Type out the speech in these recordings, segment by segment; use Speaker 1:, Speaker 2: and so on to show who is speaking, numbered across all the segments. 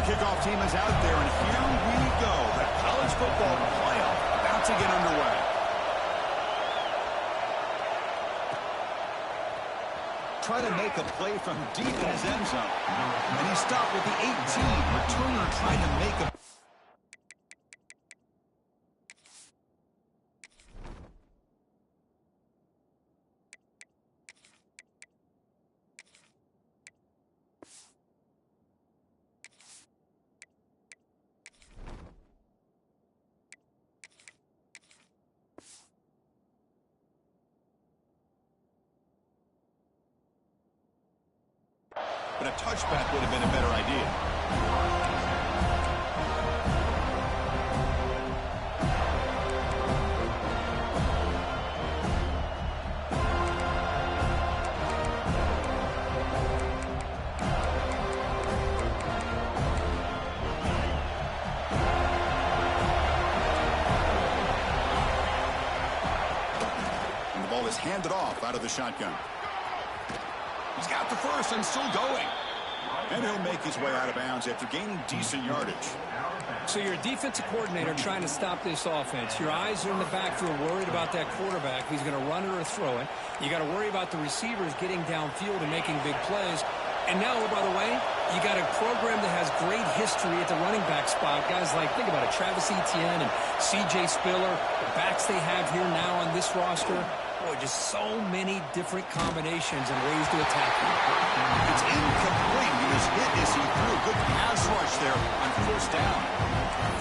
Speaker 1: kickoff team is out there, and here we go. The college football playoff about to get underway. Try to make a play from deep in his end zone. And he stopped with the 18. Returner trying to make a... But a touchback would have been a better idea. And the ball is handed off out of the shotgun. He's got the first and still going. And he'll make his way out of bounds after gaining decent yardage.
Speaker 2: So you're a defensive coordinator trying to stop this offense. Your eyes are in the backfield worried about that quarterback. He's going to run it or throw it. You got to worry about the receivers getting downfield and making big plays. And now, by the way, you got a program that has great history at the running back spot. Guys like, think about it, Travis Etienne and C.J. Spiller, the backs they have here now on this roster. Boy, just so many different combinations and ways to attack him.
Speaker 1: It's incomplete. He was hit as he threw a good pass rush there on first down.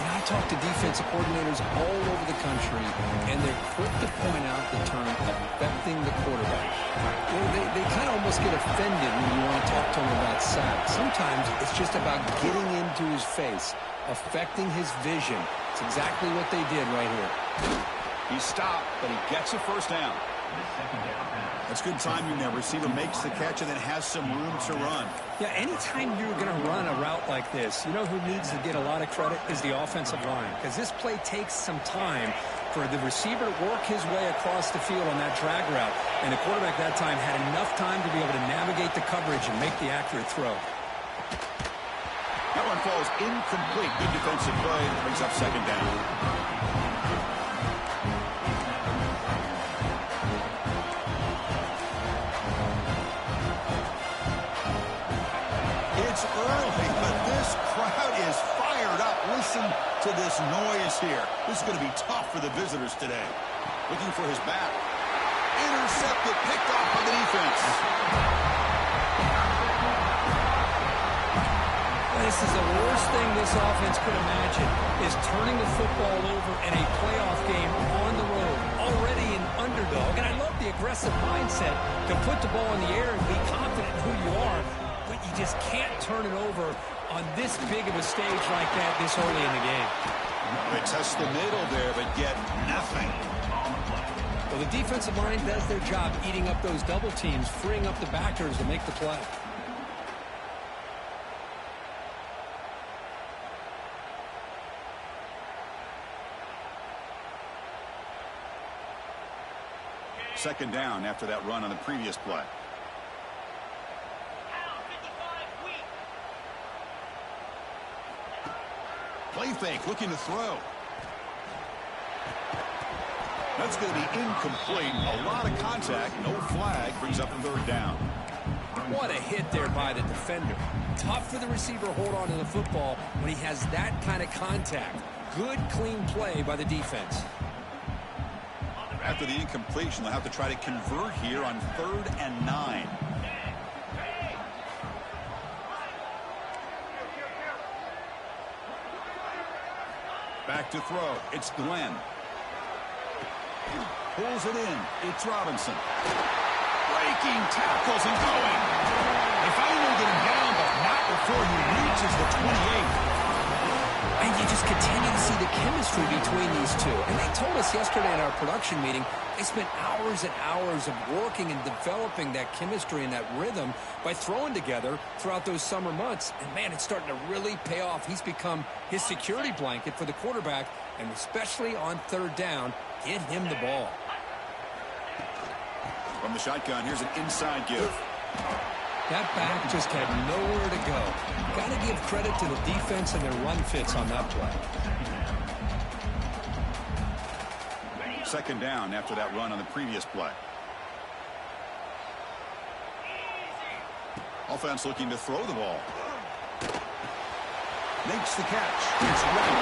Speaker 2: And I talk to defensive coordinators all over the country, and they're quick to point out the term affecting the quarterback. You know, they kind of almost get offended when you want to talk to them about sacks. Sometimes it's just about getting into his face, affecting his vision. It's exactly what they did right here.
Speaker 1: He stopped, but he gets a first down. That's good timing there. Receiver makes the catch and then has some room to run.
Speaker 2: Yeah, anytime you're going to run a route like this, you know who needs to get a lot of credit is the offensive line. Because this play takes some time for the receiver to work his way across the field on that drag route. And the quarterback that time had enough time to be able to navigate the coverage and make the accurate throw.
Speaker 1: That one falls incomplete. Good defensive play. Brings up second down. It's early, but this crowd is fired up. Listen to this noise here. This is going to be tough for the visitors today. Looking for his back. Intercepted, picked off by the defense.
Speaker 2: This is the worst thing this offense could imagine, is turning the football over in a playoff game on the road, already an underdog. And I love the aggressive mindset to put the ball in the air and be confident in who you are. But you just can't turn it over on this big of a stage like that this early in the game.
Speaker 1: They test the middle there, but get nothing.
Speaker 2: Well, the defensive line does their job eating up those double teams, freeing up the backers to make the play.
Speaker 1: Second down after that run on the previous play. Play fake, looking to throw. That's going to be incomplete. A lot of contact, no flag, brings up a third down.
Speaker 2: What a hit there by the defender. Tough for the receiver to hold on to the football when he has that kind of contact. Good, clean play by the defense.
Speaker 1: After the incompletion, they'll have to try to convert here on 3rd and 9. Back to throw. It's Glenn. Pulls it in. It's Robinson. Breaking tackles and going. They finally get him down, but not before he reaches the 28.
Speaker 2: And you just continue to see the chemistry between these two. And they told us yesterday in our production meeting, they spent hours and hours of working and developing that chemistry and that rhythm by throwing together throughout those summer months. And, man, it's starting to really pay off. He's become his security blanket for the quarterback, and especially on 3rd down, get him the ball.
Speaker 1: From the shotgun, here's an inside give.
Speaker 2: That back just had nowhere to go. Got to give credit to the defense and their run fits on that play.
Speaker 1: Second down after that run on the previous play. Offense looking to throw the ball. Makes the catch. It's right.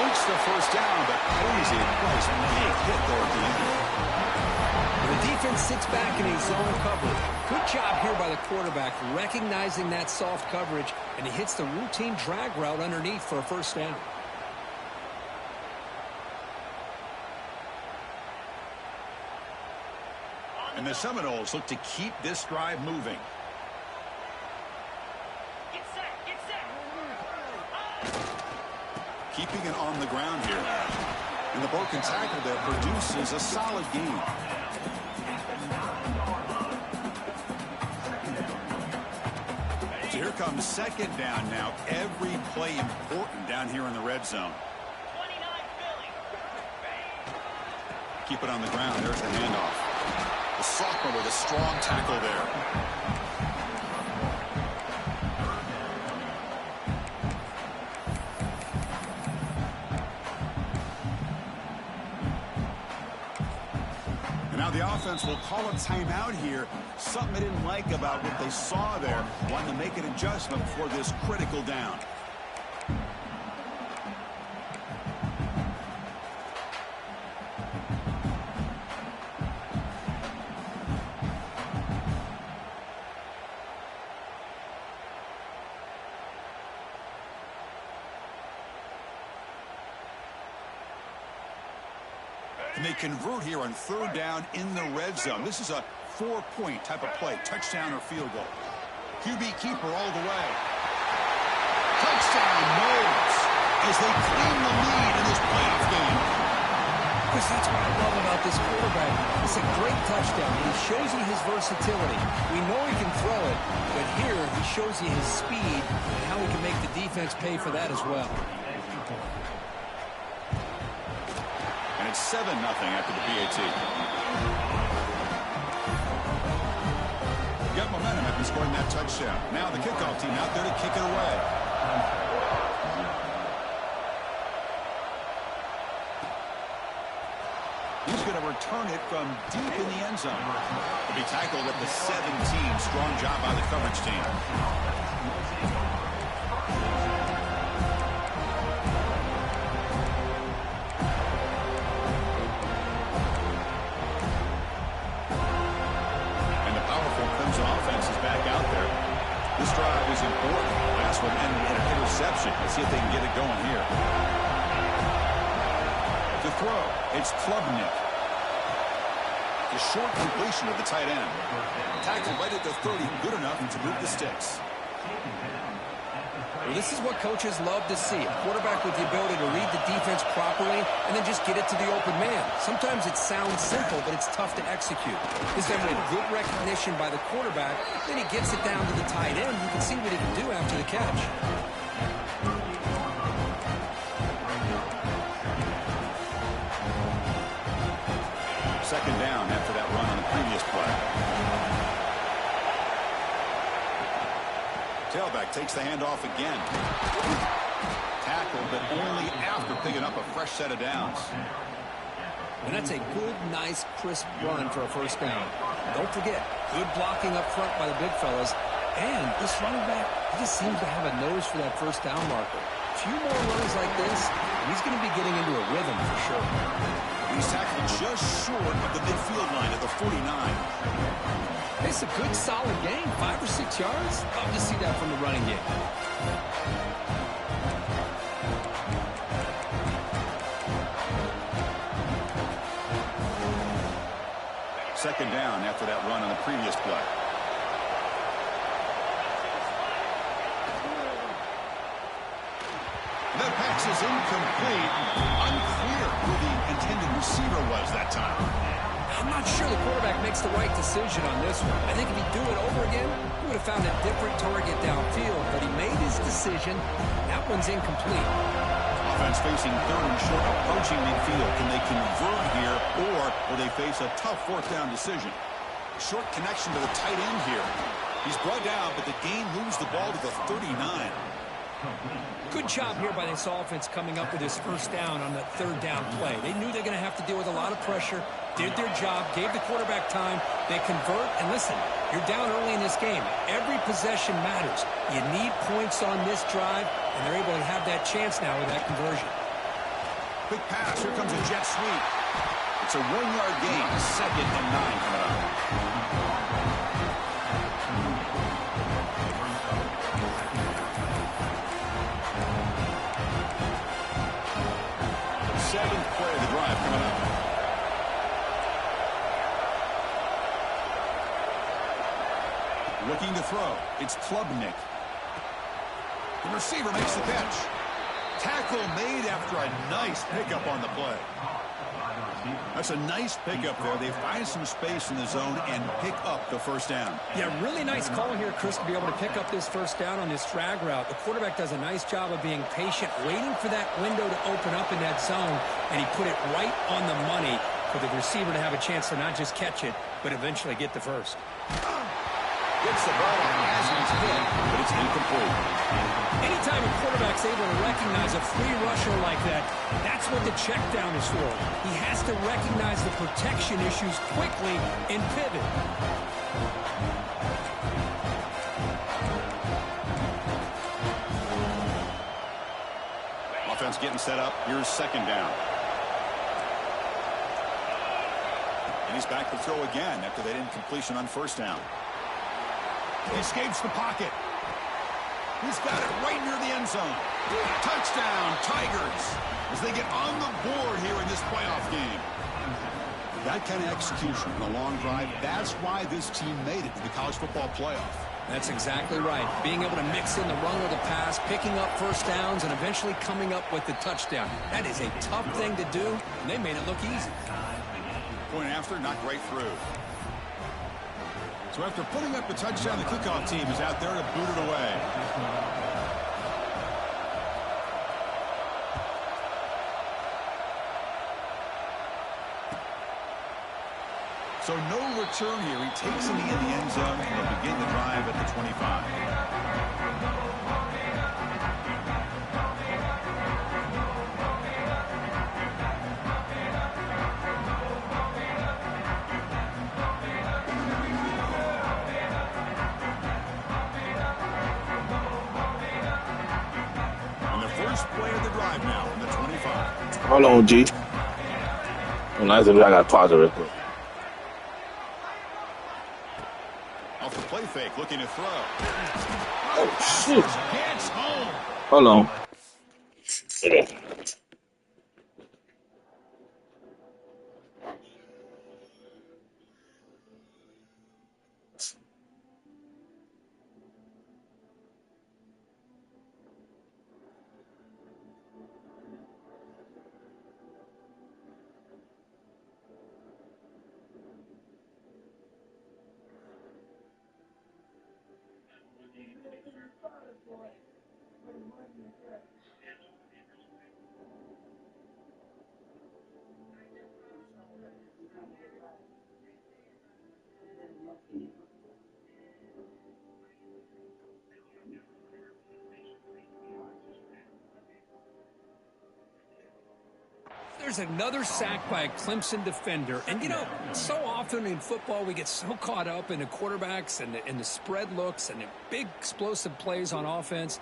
Speaker 1: Makes the first down, but crazy place. Big hit there at the end.
Speaker 2: The defense sits back in a zone coverage. Good job here by the quarterback, recognizing that soft coverage, and he hits the routine drag route underneath for a first down.
Speaker 1: And the Seminoles look to keep this drive moving. Keeping it on the ground here. And the broken tackle there produces a solid gain. So here comes second down now. Every play important down here in the red zone. Keep it on the ground. There's the handoff. The sophomore with a strong tackle there. The offense will call a timeout here. Something they didn't like about what they saw there. Wanting to make an adjustment for this critical down. And they convert here on third down in the red zone. This is a 4-point type of play, touchdown or field goal. QB keeper all the way. Touchdown, Knowles, as they claim the lead in this playoff game.
Speaker 2: Chris, that's what I love about this quarterback. It's a great touchdown, and he shows you his versatility. We know he can throw it, but here he shows you his speed and how he can make the defense pay for that as well.
Speaker 1: It's 7-0 after the PAT. Got momentum after scoring that touchdown. Now the kickoff team out there to kick it away. He's going to return it from deep in the end zone. To be tackled at the 17. Strong job by the coverage team. This drive is important. Last one ended in an interception. Let's see if they can get it going here. To throw, it's Klubnik. The short completion of the tight end. Tackle right at the 30, good enough to move the sticks.
Speaker 2: Well, this is what coaches love to see. A quarterback with the ability to read the defense properly and then just get it to the open man. Sometimes it sounds simple, but it's tough to execute. This time with good recognition by the quarterback, then he gets it down to the tight end. You can see what he can do after the catch.
Speaker 1: Second down after that run on the previous play. Tailback takes the handoff again. Tackled, but only after picking up a fresh set of downs.
Speaker 2: And that's a good, nice, crisp run for a first down. Don't forget, good blocking up front by the big fellas. And this running back, he just seems to have a nose for that first down marker. A few more runs like this, he's going to be getting into a rhythm for sure.
Speaker 1: He's tackled just short of the midfield line at the 49.
Speaker 2: It's a good, solid game. 5 or 6 yards. Love to see that from the running game.
Speaker 1: Second down after that run on the previous play. That pass is incomplete. Unclear who the intended receiver was that time.
Speaker 2: I'm not sure the quarterback makes the right decision on this one. I think if he'd do it over again, he would have found a different target downfield, but he made his decision. That one's incomplete.
Speaker 1: Offense facing third and short, approaching midfield. Can they convert here, or will they face a tough fourth down decision? Short connection to the tight end here. He's brought down, but the gain moves the ball to the 39.
Speaker 2: Good job here by this offense coming up with his first down on the third down play. They knew they were going to have to deal with a lot of pressure, did their job, gave the quarterback time. They convert, and listen, you're down early in this game. Every possession matters. You need points on this drive, and they're able to have that chance now with that conversion.
Speaker 1: Quick pass. Here comes a jet sweep. It's a 1-yard gain. 2nd and 9 coming up. Seventh play of the drive coming up. Looking to throw. It's Klubnik. The receiver makes the catch. Tackle made after a nice pickup on the play. That's a nice pickup there. They find some space in the zone and pick up the first down.
Speaker 2: Yeah, really nice call here, Chris, to be able to pick up this first down on this drag route. The quarterback does a nice job of being patient, waiting for that window to open up in that zone, and he put it right on the money for the receiver to have a chance to not just catch it, but eventually get the first.
Speaker 1: Gets the ball as he's hit, but it's incomplete.
Speaker 2: Anytime a quarterback's able to recognize a free rusher like that, that's what the check down is for. He has to recognize the protection issues quickly and pivot.
Speaker 1: Offense getting set up. Here's second down. And he's back to throw again after that incompletion on first down. He escapes the pocket. He's got it right near the end zone. Touchdown, Tigers, as they get on the board here in this playoff game. That kind of execution in a long drive, that's why this team made it to the college football playoff.
Speaker 2: That's exactly right. Being able to mix in the run or the pass, picking up first downs, and eventually coming up with the touchdown. That is a tough thing to do, and they made it look easy.
Speaker 1: Point after, not right through. So after putting up the touchdown, the kickoff team is out there to boot it away. So no return here. He takes him in the end zone, and they'll begin the drive at the 25. Play of the drive now on the 25.
Speaker 3: Hold on, G. When I got to pause it real quick.
Speaker 1: Off the play fake, looking to throw.
Speaker 3: Oh, shit.
Speaker 1: Gets home.
Speaker 3: Hold on.
Speaker 2: There's another sack by a Clemson defender. And, you know, so often in football we get so caught up in the quarterbacks and the spread looks and the big explosive plays on offense.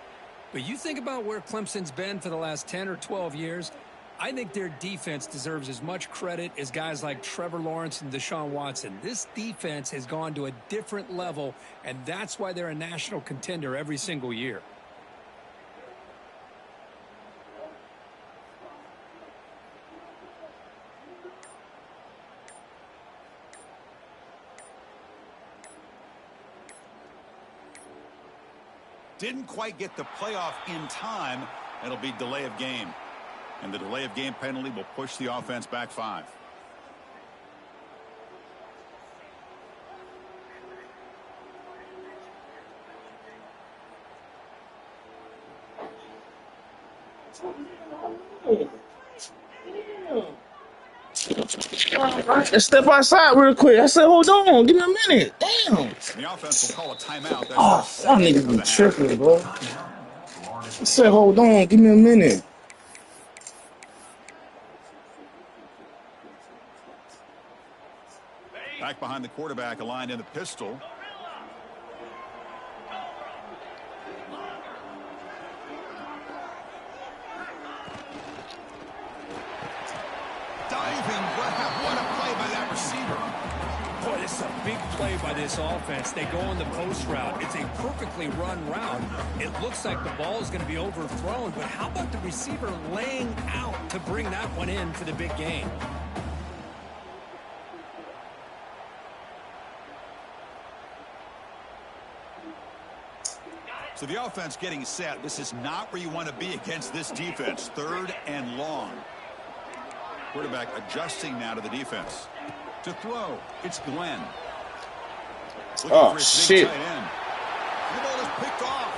Speaker 2: But you think about where Clemson's been for the last 10 or 12 years, I think their defense deserves as much credit as guys like Trevor Lawrence and Deshaun Watson. This defense has gone to a different level, and that's why they're a national contender every single year.
Speaker 1: Didn't quite get the playoff in time. It'll be delay of game. And the delay of game penalty will push the offense back 5.
Speaker 3: Let's step outside real quick. I said, hold on, give me a minute. Damn.
Speaker 1: The offense will call a timeout. That's
Speaker 3: Oh, y'all niggas be tripping, bro. I said, hold on, give me a minute.
Speaker 1: Back behind the quarterback, aligned in the pistol. Diving grab. What a play by that receiver.
Speaker 2: Boy, this is a big play by this offense. They go on the post route. It's a perfectly run route. It looks like the ball is going to be overthrown, but how about the receiver laying out to bring that one in for the big gain?
Speaker 1: So the offense getting set. This is not where you want to be against this defense. 3rd and long. Quarterback adjusting now to the defense. To throw, it's Glenn. Looking
Speaker 3: Oh,
Speaker 1: for his
Speaker 3: shit.
Speaker 1: big tight end. The ball is picked off.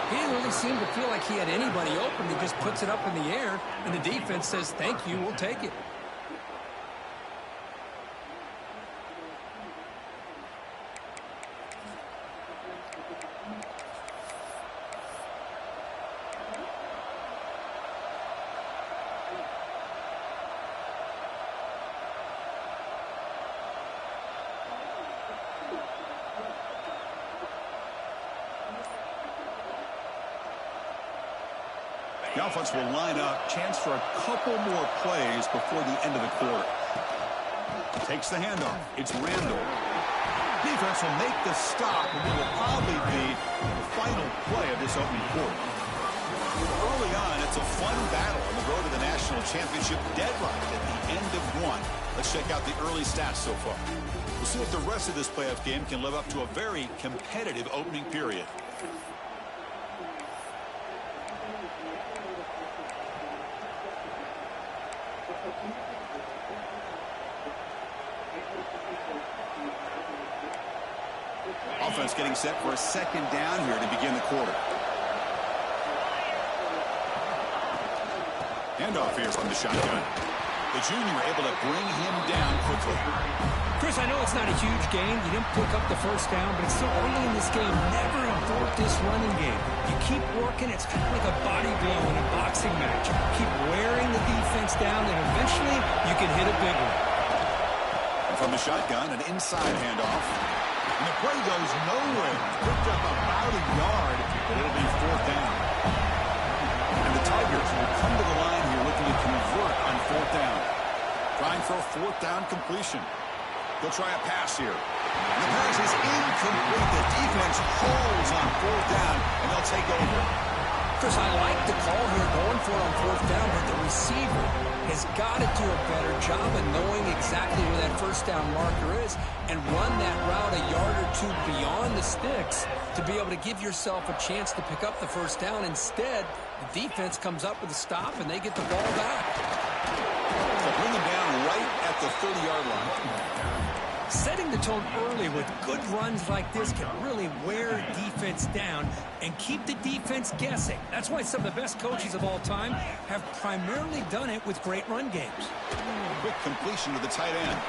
Speaker 2: He didn't really seem to feel like he had anybody open. He just puts it up in the air, and the defense says, thank you, we'll take it.
Speaker 1: The offense will line up. Chance for a couple more plays before the end of the quarter. Takes the handoff. It's Randall. Defense will make the stop, and it will probably be the final play of this opening quarter. Early on, it's a fun battle on the road to the national championship deadline at the end of one. Let's check out the early stats so far. We'll see if the rest of this playoff game can live up to a very competitive opening period. Offense getting set for a 2nd down here to begin the quarter. Handoff here from the shotgun. The junior able to bring him down quickly.
Speaker 2: Chris, I know it's not a huge gain. You didn't pick up the first down, but it's still early in this game. Never abort this running game. You keep working. It's kind of like a body blow in a boxing match. Keep wearing the defense down, and eventually you can hit a big one.
Speaker 1: And from the shotgun, an inside handoff. And the play goes nowhere. Picked up about a yard, but it'll be 4th down. And the Tigers will come to the line here looking to convert on 4th down. Trying for a 4th down completion. They'll try a pass here. And the pass is incomplete. The defense holds on 4th down, and they'll take over.
Speaker 2: Chris, I like the call here going for it on 4th down, but the receiver has got to do a better job of knowing exactly where that 1st down marker is and run that route a yard or 2 beyond the sticks to be able to give yourself a chance to pick up the 1st down. Instead, the defense comes up with a stop, and they get the ball back.
Speaker 1: So bring them down right at the 30-yard line.
Speaker 2: Setting the tone early with good runs like this can really wear defense down and keep the defense guessing. That's why some of the best coaches of all time have primarily done it with great run games.
Speaker 1: Quick completion to the tight end.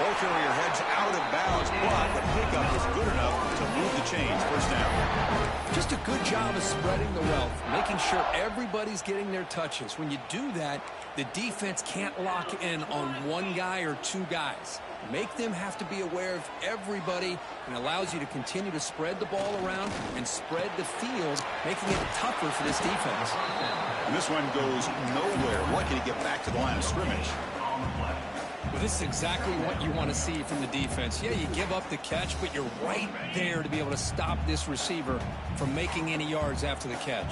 Speaker 1: Ball carrier heads out of bounds, but the pickup is good enough to move the chains. 1st down.
Speaker 2: Just a good job of spreading the wealth, making sure everybody's getting their touches. When you do that, the defense can't lock in on one guy or 2 guys. Make them have to be aware of everybody, and allows you to continue to spread the ball around and spread the field, making it tougher for this defense.
Speaker 1: And this one goes nowhere. Lucky to get back to the line of scrimmage.
Speaker 2: Well, this is exactly what you want to see from the defense. Yeah, you give up the catch, but you're right there to be able to stop this receiver from making any yards after the catch.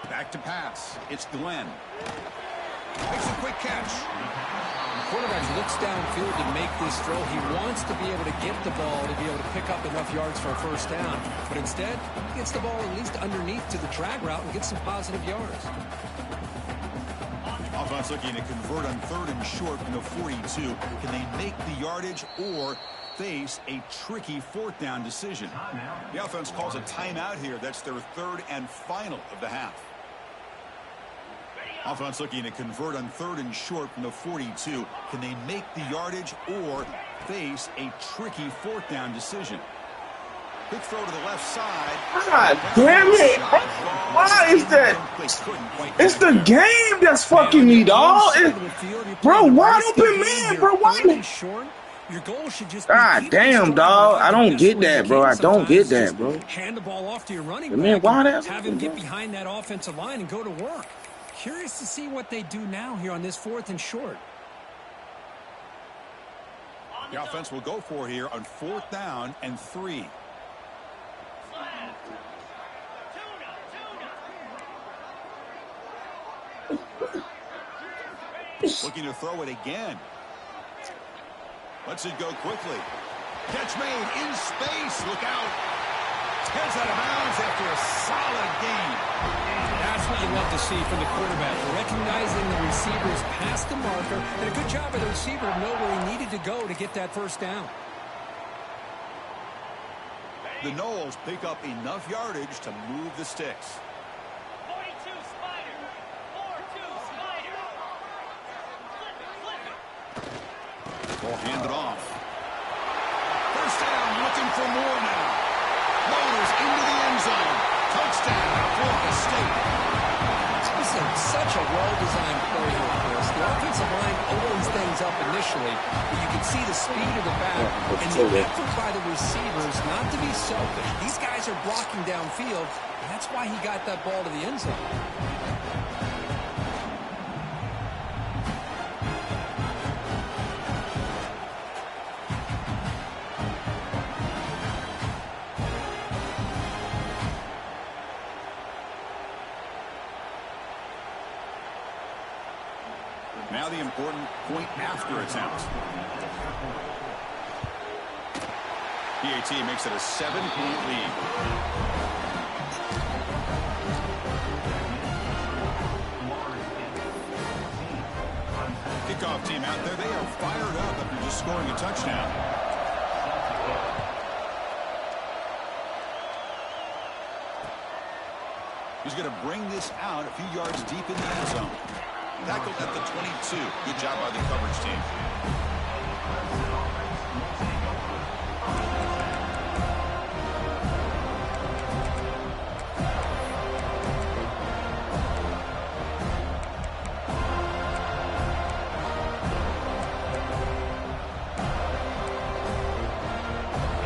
Speaker 1: Back to pass. It's Glenn. Makes a quick catch.
Speaker 2: The quarterback looks downfield to make this throw. He wants to be able to get the ball to be able to pick up enough yards for a 1st down. But instead, he gets the ball at least underneath to the drag route and gets some positive yards.
Speaker 1: Offense looking to convert on 3rd and short from the 42. Can they make the yardage or face a tricky 4th down decision? The offense calls a timeout here. That's their 3rd and final of the half. Offense looking to convert on 3rd and short from the 42. Can they make the yardage or face a tricky 4th down decision? Quick throw to the left side.
Speaker 3: God damn it. Why is that? It's the game that's fucking me, dog. Bro, wide open man, bro. Why?
Speaker 2: Your goal should just
Speaker 3: God damn, dog. I don't get that, bro. I don't get that, bro.
Speaker 2: Hand the ball off to your running
Speaker 3: back.
Speaker 2: Have him get behind that offensive line and go to work. Curious to see what they do now here on this 4th and short.
Speaker 1: The offense will go for here on 4th down and 3. Looking to throw it again. Lets it go quickly. Catch made in space. Look out. Heads out of bounds after a solid gain.
Speaker 2: That's what you love to see from the quarterback. Recognizing the receivers past the marker. And a good job of the receiver to know where he needed to go to get that 1st down.
Speaker 1: The Noles pick up enough yardage to move the sticks.
Speaker 4: 42 Spider. 4-2 Spider. Flip it.
Speaker 1: Ball handed off. 1st down, looking for more now. Motors into the end zone. Touchdown, Florida State.
Speaker 2: This is such a well-designed play here, Chris. The offensive line opens things up initially, but you can see the speed of the back and the effort by the receivers not to be selfish. These guys are blocking downfield, and that's why he got that ball to the end zone.
Speaker 1: Now the important point after attempt. PAT makes it a 7-point lead. Kickoff team out there. They are fired up after just scoring a touchdown. He's going to bring this out a few yards deep in the end zone. Tackled at the 22. Good job by the coverage team.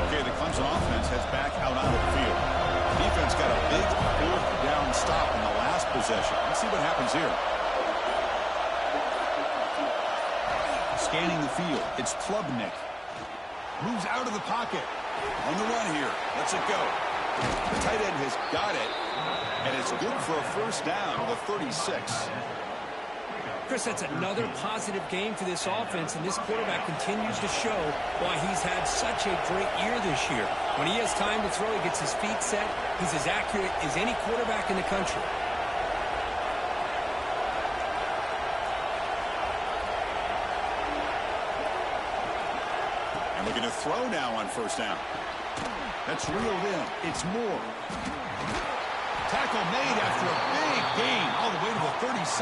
Speaker 1: Okay, the Clemson offense heads back out onto the field. Defense got a big 4th down stop in the last possession. Let's see what happens here. Scanning the field, it's Klubnik. Moves out of the pocket. On the run here. Lets it go. The tight end has got it. And it's good for a 1st down to the 36.
Speaker 2: Chris, that's another positive game for this offense, and this quarterback continues to show why he's had such a great year this year. When he has time to throw, he gets his feet set. He's as accurate as any quarterback in the country.
Speaker 1: Looking to throw now on 1st down. That's reeled in. It's Moore. Tackle made after a big gain all the way to the 36.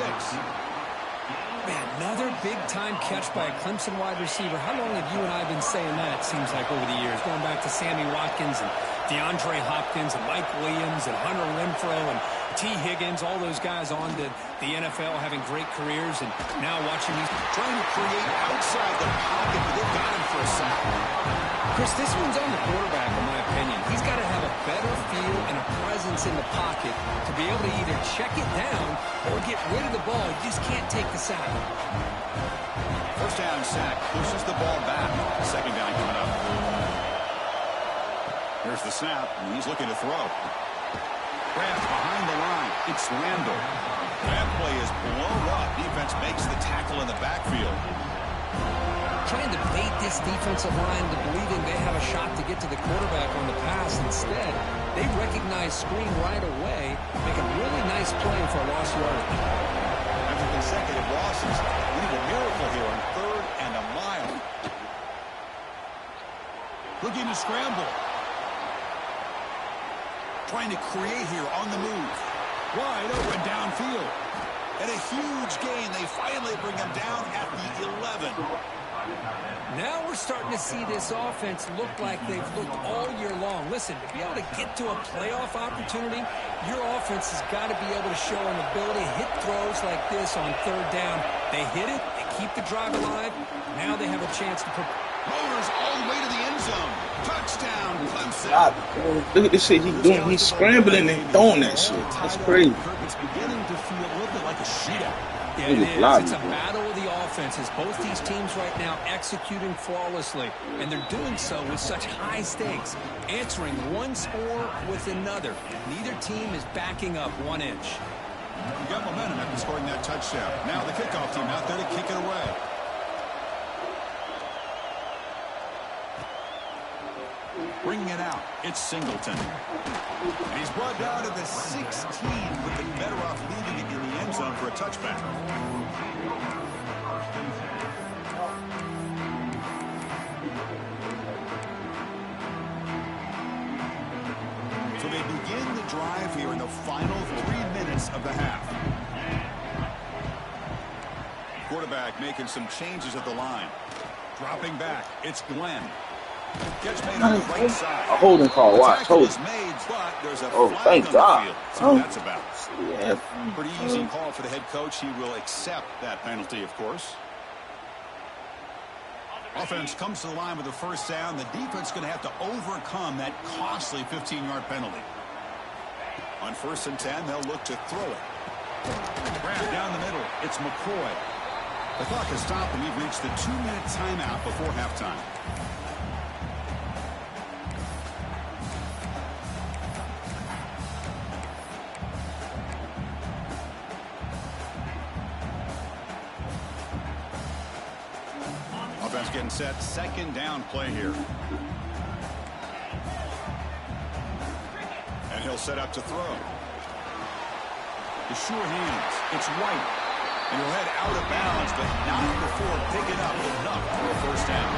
Speaker 2: Man, another big-time catch by a Clemson wide receiver. How long have you and I been saying that, seems like, over the years? Going back to Sammy Watkins and DeAndre Hopkins and Mike Williams and Hunter Renfrow and T. Higgins, all those guys on to the NFL having great careers, and now watching these
Speaker 1: trying to create outside the pocket, but they've got him for a sack.
Speaker 2: Chris, this one's on the quarterback, in my opinion. He's got to have a better feel and a presence in the pocket to be able to either check it down or get rid of the ball. You just can't take the sack.
Speaker 1: 1st down sack pushes the ball back. 2nd down coming up. Here's the snap, and he's looking to throw. Kraft behind the line. It's Randall. That play is blown up. Defense makes the tackle in the backfield.
Speaker 2: Trying to bait this defensive line to believing they have a shot to get to the quarterback on the pass. Instead, they recognize screen right away, make a really nice play for a lost yardage.
Speaker 1: After consecutive losses, we need a miracle here on 3rd and a mile. Looking to scramble. Trying to create here on the move. Wide open downfield. And a huge gain. They finally bring him down at the 11.
Speaker 2: Now we're starting to see this offense look like they've looked all year long. Listen, to be able to get to a playoff opportunity, your offense has got to be able to show an ability to hit throws like this on third down. They hit it, they keep the drive alive. Now they have a chance to put...
Speaker 1: Motors all the way to the end zone. Touchdown, Clemson.
Speaker 3: God, look at this shit he's doing. He's scrambling and throwing that shit. That's crazy.
Speaker 1: It's beginning to feel a little bit like a shootout.
Speaker 2: Yeah, it is. It's a battle of the offenses. Both these teams right now executing flawlessly, and they're doing so with such high stakes, answering one score with another. Neither team is backing up 1 inch.
Speaker 1: You got momentum after scoring that touchdown. Now the kickoff team out there to kick it away. Bringing it out, it's Singleton. And he's brought down to the 16, but they're better off leaving it in the end zone for a touchback. So they begin the drive here in the final 3 minutes of the half. Quarterback making some changes at the line. Dropping back, it's Glenn. Catch made on the right side.
Speaker 3: A holding call. Watch. Hold.
Speaker 1: Made, but there's a
Speaker 3: Thank God.
Speaker 1: see what that's about.
Speaker 3: Yeah.
Speaker 1: Pretty easy call for the head coach. He will accept that penalty, of course. Offense comes to the line with the first down. The defense going to have to overcome that costly 15-yard penalty. On 1st and 10, they'll look to throw it. Grab down the middle. It's McCoy. The clock has stopped, and we've reached the 2-minute timeout before halftime. Offense getting set. 2nd down play here. And he'll set up to throw. The sure hands. It's White. And he'll head out of bounds, but not before picking up enough for a first down.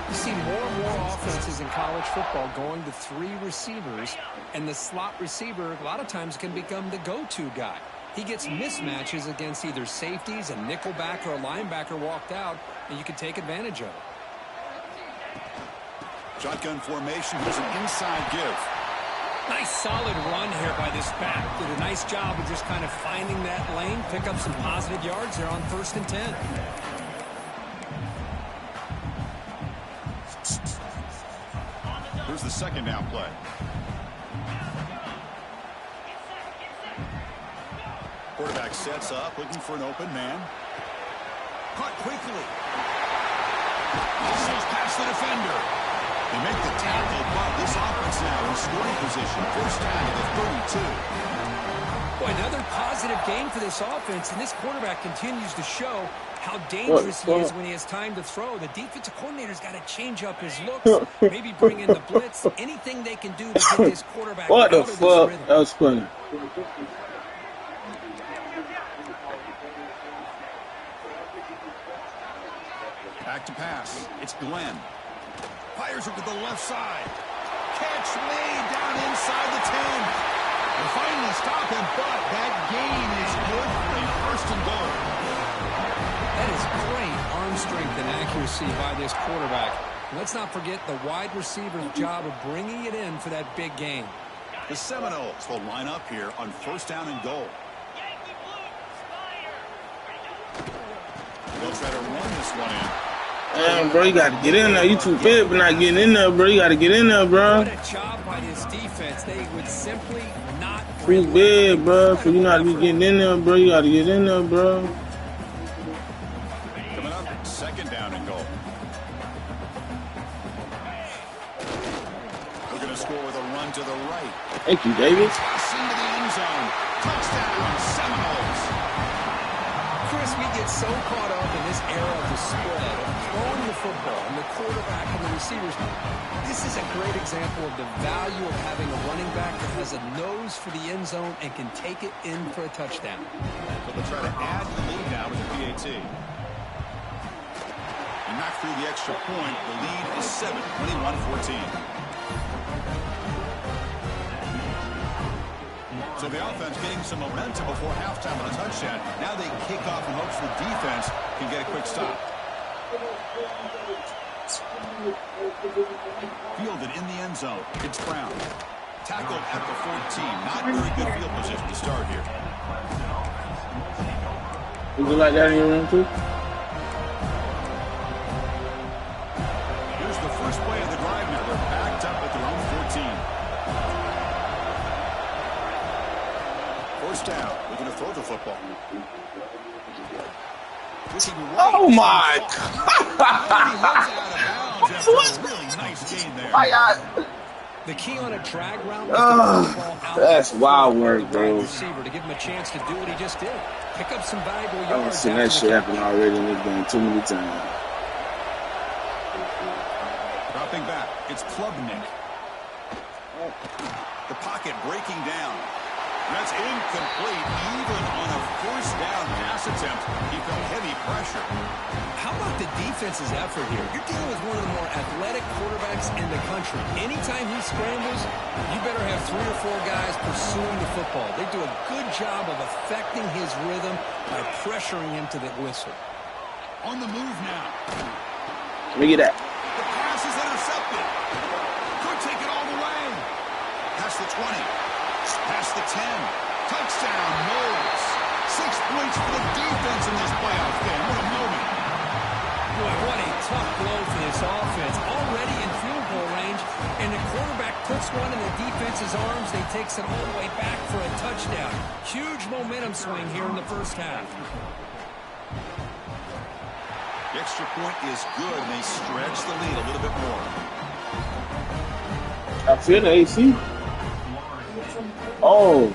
Speaker 2: You see more and more offenses in college football going to 3 receivers, and the slot receiver a lot of times can become the go-to guy. He gets mismatches against either safeties, a nickelback, or a linebacker walked out, and you can take advantage of it.
Speaker 1: Shotgun formation. Here's an inside give.
Speaker 2: Nice solid run here by this back. Did a nice job of just kind of finding that lane, pick up some positive yards there on 1st and 10.
Speaker 1: Here's the 2nd down play. Quarterback sets up, looking for an open man. Caught quickly. Sails past the defender. They make the tackle, but this offense now in scoring position. First down to the 32.
Speaker 2: Boy, another positive game for this offense, and this quarterback continues to show how dangerous he is when he has time to throw. The defensive coordinator's got to change up his looks, maybe bring in the blitz, anything they can do to get this quarterback
Speaker 3: What the
Speaker 2: out of this
Speaker 3: fuck?
Speaker 2: rhythm.
Speaker 3: That was funny.
Speaker 1: Back to pass. It's Glenn. Fires it to the left side. Catch made down inside the 10. They finally stop him, but that gain is good for a 1st and goal.
Speaker 2: That is great arm strength and accuracy by this quarterback. Let's not forget the wide receiver's job of bringing it in for that big gain.
Speaker 1: The Seminoles will line up here on 1st down and goal.
Speaker 4: Yankee Blue, Spider.
Speaker 1: They'll try to run this one in.
Speaker 3: Damn, bro, you got to get in there. You too big for not getting in there, bro. You got to get in there, bro.
Speaker 2: What a job by this defense. They would simply not...
Speaker 3: Too big, bro. For you not to be getting in there, bro. You got to get in there, bro.
Speaker 1: Coming up, 2nd down and goal. They're going to score with a run to the right.
Speaker 3: Thank you, David.
Speaker 1: Toss into the end zone. Touchdown, Seminoles.
Speaker 2: Chris, we get so caught up in this era of the spread, of throwing the football, and the quarterback and the receivers. This is a great example of the value of having a running back that has a nose for the end zone and can take it in for a touchdown.
Speaker 1: So they'll try to add to the lead now with the PAT. And knock through the extra point. The lead is 7, 21-14. So the offense getting some momentum before halftime on a touchdown. Now they kick off in hopes the defense can get a quick stop. Fielded in the end zone. It's Brown. Tackled at the 14. Not very good field position to start here.
Speaker 3: Would you like that in your room too?
Speaker 1: Here's the first play of the drive now. They're backed up at their own 14. First down. We're going to throw the football.
Speaker 3: Oh my
Speaker 1: What? Really nice game there.
Speaker 3: God!
Speaker 2: The key on a drag route is to pull the ball out.
Speaker 3: That's wild work, bro.
Speaker 2: Receiver to give him a chance to do what he just did. Pick up some valuable
Speaker 3: I've
Speaker 2: yards.
Speaker 3: seen that shit happen already in this game too many times.
Speaker 1: Dropping back. It's Klubnik. The pocket breaking down. That's incomplete. Even on a first down pass attempt, he felt heavy pressure.
Speaker 2: How about the defense's effort here? You're dealing with one of the more athletic quarterbacks in the country. Anytime he scrambles, you better have 3 or 4 guys pursuing the football. They do a good job of affecting his rhythm by pressuring him to the whistle.
Speaker 1: On the move now.
Speaker 3: Let me get that.
Speaker 1: The pass is intercepted. Could take it all the way. Past the 20. Past the 10. Touchdown, Knowles. 6 points for the defense in this playoff game. What a moment.
Speaker 2: Boy, what a tough blow for this offense. Already in field goal range, and the quarterback puts one in the defense's arms. They takes it all the way back for a touchdown. Huge momentum swing here in the first half.
Speaker 1: The extra point is good, and they stretch the lead a little bit more.
Speaker 3: I feel the AC. Oh.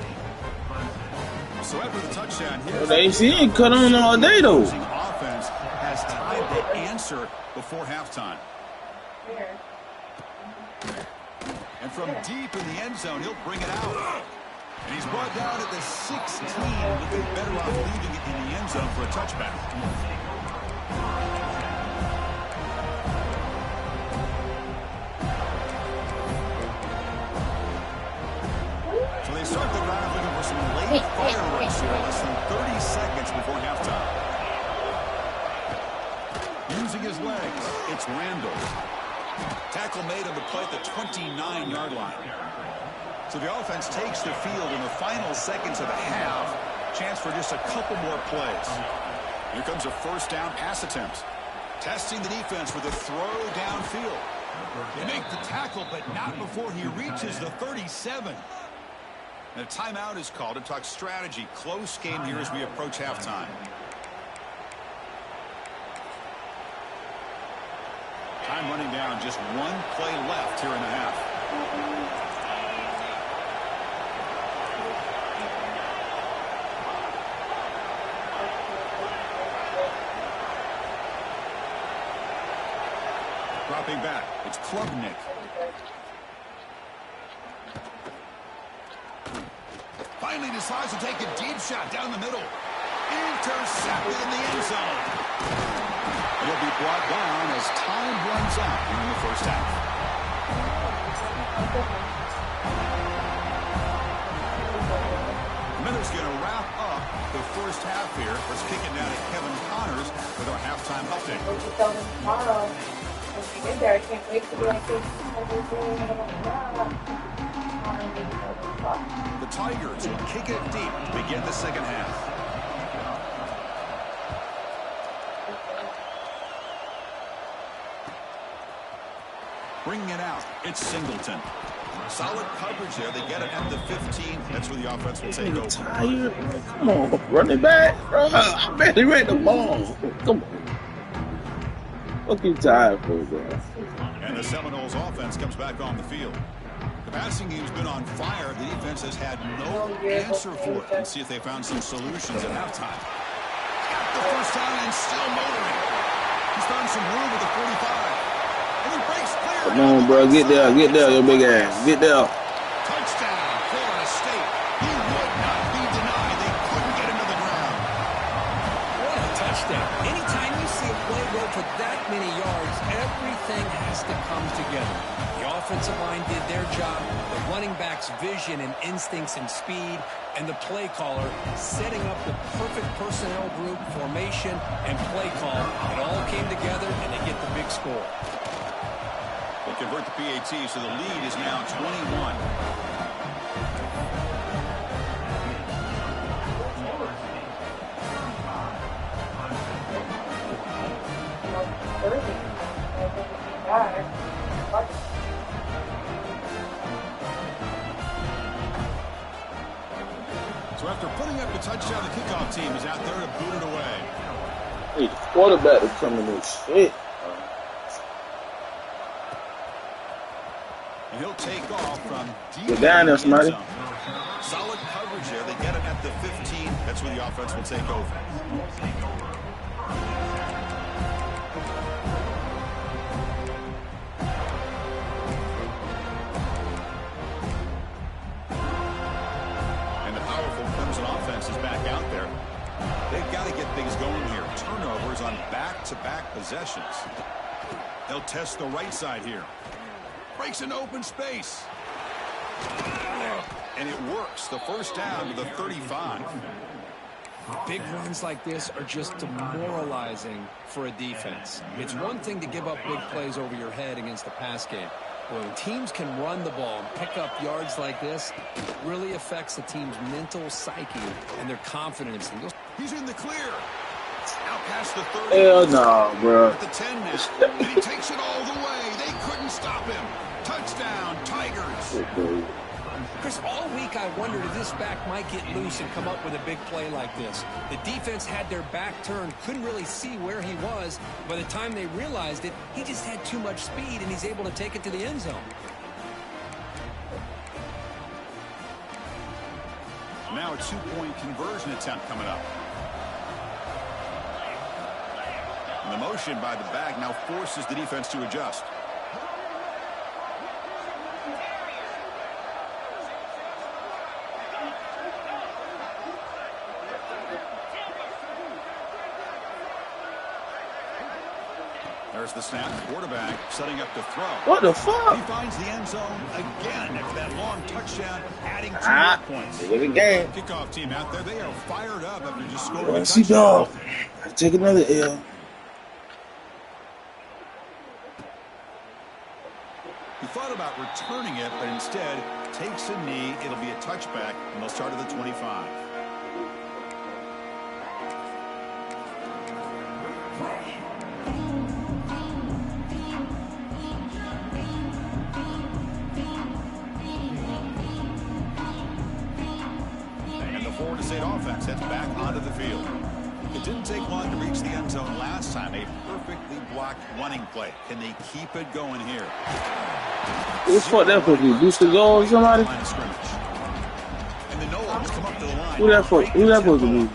Speaker 1: So after the touchdown here,
Speaker 3: Well, the AC ain't cut on all day, though.
Speaker 1: the offense has tied the answer before halftime. And from deep in the end zone, he'll bring it out. And he's brought down at the 16, but they're better off leaving it in the end zone for a touchback. So they start the drive looking for some late fireworks here, less than 30 seconds before halftime. Using his legs, it's Randall. Tackle made on the play at the 29-yard line. So the offense takes the field in the final seconds of the half. Chance for just a couple more plays. Here comes a first down pass attempt. Testing the defense with a throw downfield. They make the tackle, but not before he reaches the 37. And a timeout is called to talk strategy. Close game here as we approach halftime. Time running down. Just one play left here in the half. Dropping back. It's Klubnik. Finally decides to take a deep shot down the middle. Intercepted in the end zone. It'll be brought down as time runs out in the first half. Miller's going to wrap up the first half here. Let's kick it down to Kevin Connors with our halftime update.
Speaker 5: Tomorrow. When we get there, I can't wait to be like this.
Speaker 1: The Tigers will kick it deep to begin the second half. Bringing it out, it's Singleton. Solid coverage there. They get it at the 15. That's where the offense will take over.
Speaker 3: Tired? Come on, run it back, bro. I barely ran the ball. Come on. What you tired for, bro?
Speaker 1: And the Seminoles offense comes back on the field. The passing game's been on fire. The defense has had no answer for it. Let's see if they found some solutions at halftime. Got the first down and still motoring. He's found some room with the 45. And he breaks clear.
Speaker 3: Come on, bro. Get there, your big ass. Get there.
Speaker 1: Touchdown, Florida State. He would not be denied. They couldn't get him to the ground.
Speaker 2: What a touchdown. Anytime you see a play go for that many yards, everything has to come together. The offensive line did their job, the running back's vision and instincts and speed, and the play caller setting up the perfect personnel group, formation, and play call. It all came together, and they get the big score.
Speaker 1: They convert the PAT, so the lead is now 21. So after putting up a touchdown, the kickoff team is out there to boot it away.
Speaker 3: Hey, the quarterback is coming in shit.
Speaker 1: And he'll take off from deep.
Speaker 3: Get down there, somebody.
Speaker 1: Solid coverage there. They get it at the 15. That's where the offense will take over. And the powerful Crimson offense is back out there. They've got to get things going here. Turnovers on back-to-back possessions. They'll test the right side here. Breaks an open space. And it works. The first down to the 35.
Speaker 2: Big runs like this are just demoralizing for a defense. It's one thing to give up big plays over your head against the pass game. But when teams can run the ball and pick up yards like this, it really affects the team's mental psyche and their confidence.
Speaker 1: He's in the clear. Out past the 30.
Speaker 3: Hell no, bro.
Speaker 1: At the 10 now. And he takes it all the way. They couldn't stop him. Touchdown, Tigers.
Speaker 2: Chris, all week I wondered if this back might get loose and come up with a big play like this. The defense had their back turned, couldn't really see where he was. By the time they realized it, he just had too much speed, and he's able to take it to the end zone.
Speaker 1: Now a two-point conversion attempt coming up. And the motion by the back now forces the defense to adjust. There's the snap. Quarterback setting up to throw.
Speaker 3: What the fuck?
Speaker 1: He finds the end zone again after that long touchdown, adding 2 more points.
Speaker 3: Look at game.
Speaker 1: Kickoff team out there. They are fired up after just scoring a
Speaker 3: Let's see,
Speaker 1: touchdown.
Speaker 3: dog. Gotta take another L.
Speaker 1: He thought about returning it, but instead takes a knee. It'll be a touchback, and they'll start at the 25. And the Florida State offense heads back onto the field. It didn't take long to reach the end zone last time. A perfectly blocked running play. Can they keep it going here?
Speaker 3: What's fuck that supposed to be? Boost the goal or somebody?
Speaker 1: Line of scrimmage. And the Nolan's come up to the line.
Speaker 3: Who that for? Who that supposed to be?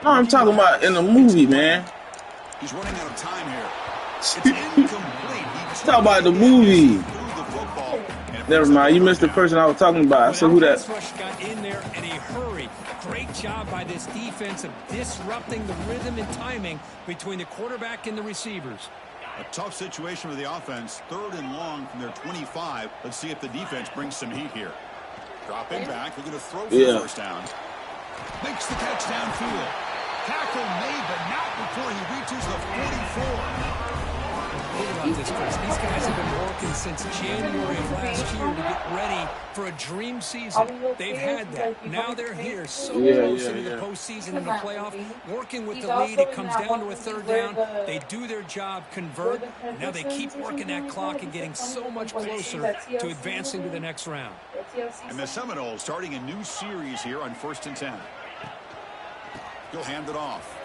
Speaker 3: No, I'm talking about in the movie, man.
Speaker 1: He's running out of time here. It's incomplete.
Speaker 3: Talk about the movie. Never mind, you missed the person I was talking about. So who that?
Speaker 2: Rush got in there in a hurry. Great job by this defense of disrupting the rhythm and timing between the quarterback and the receivers.
Speaker 1: A tough situation for the offense. 3rd and long from their 25. Let's see if the defense brings some heat here. Dropping back. They're going to throw for the first down. Makes the catch downfield. Tackle made, but not before he reaches the 44.
Speaker 2: Think about this, Chris. These guys have been working since January of last year to get ready for a dream season. They've had that. Now they're here, so close into the postseason and the playoff, working with the lead. It comes down to a 3rd down. They do their job, convert. Now they keep working that clock and getting so much closer to advancing to the next round.
Speaker 1: And the Seminoles starting a new series here on 1st and 10. He'll hand it off.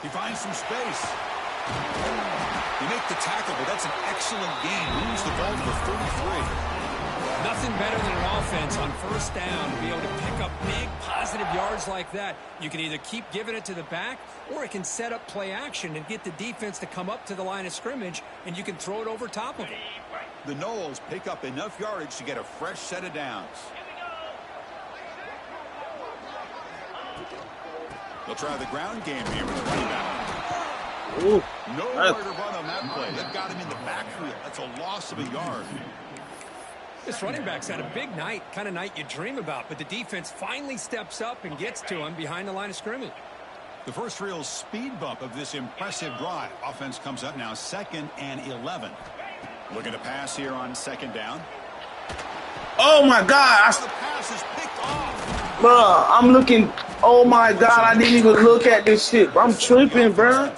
Speaker 1: He finds some space. They make the tackle, but that's an excellent game. Moves the ball to the 33.
Speaker 2: Nothing better than an offense on 1st down to be able to pick up big positive yards like that. You can either keep giving it to the back, or it can set up play action and get the defense to come up to the line of scrimmage, and you can throw it over top of it.
Speaker 1: The Noles pick up enough yardage to get a fresh set of downs. They'll try the ground game here with the running back.
Speaker 3: Ooh.
Speaker 1: Nowhere to run on that play. They've got him in the backfield. That's a loss of a yard.
Speaker 2: This running back's had a big night, kind of night you dream about, but the defense finally steps up and gets to him behind the line of scrimmage.
Speaker 1: The first real speed bump of this impressive drive. Offense comes up now 2nd and 11. Looking to pass here on 2nd down.
Speaker 3: Oh my God.
Speaker 1: The pass is picked off.
Speaker 3: Bruh, I'm looking. Oh my God, I didn't even look at this shit. I'm tripping, bruh.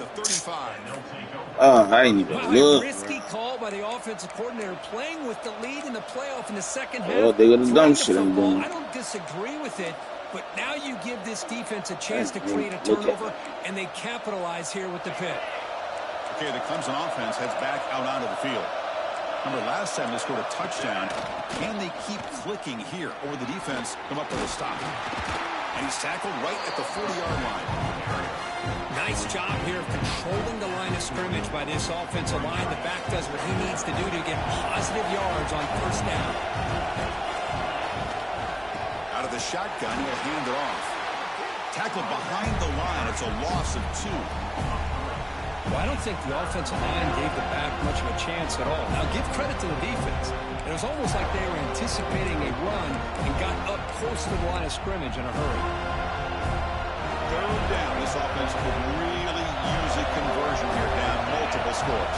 Speaker 3: I ain't even look.
Speaker 2: Risky call by the offensive coordinator, playing with the lead in the playoff in the second half.
Speaker 3: Oh, they got the dumb shit I'm doing.
Speaker 2: I don't disagree with it, but now you give this defense a chance to create a turnover, and they capitalize here with the pick.
Speaker 1: Okay, the Clemson offense heads back out onto the field. Remember, last time they scored a touchdown. Can they keep clicking here, or will the defense come up with a stop? And he's tackled right at the 40-yard line.
Speaker 2: Nice job here of controlling the line of scrimmage by this offensive line. The back does what he needs to do to get positive yards on first down.
Speaker 1: Out of the shotgun, he'll hand it off. Tackled behind the line. It's a loss of 2.
Speaker 2: Well, I don't think the offensive line gave the back much of a chance at all. Now, give credit to the defense. It was almost like they were anticipating a run and got up close to the line of scrimmage in a hurry.
Speaker 1: 3rd down. This offense could really use a conversion here, down multiple scores.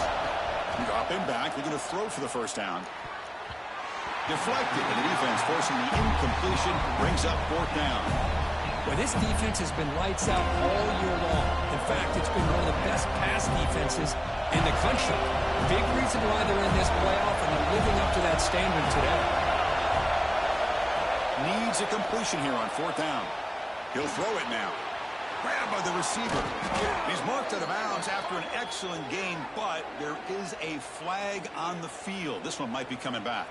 Speaker 1: Drop him back. They're going to throw for the first down. Deflected, and the defense forcing the incompletion. Brings up 4th down.
Speaker 2: Well, this defense has been lights out all year long. In fact, it's been one of the best pass defenses in the country. Big reason why they're in this playoff, and they're living up to that standard today.
Speaker 1: Needs a completion here on 4th down. He'll throw it now. Grabbed by the receiver. He's marked out of bounds after an excellent gain, but there is a flag on the field. This one might be coming back.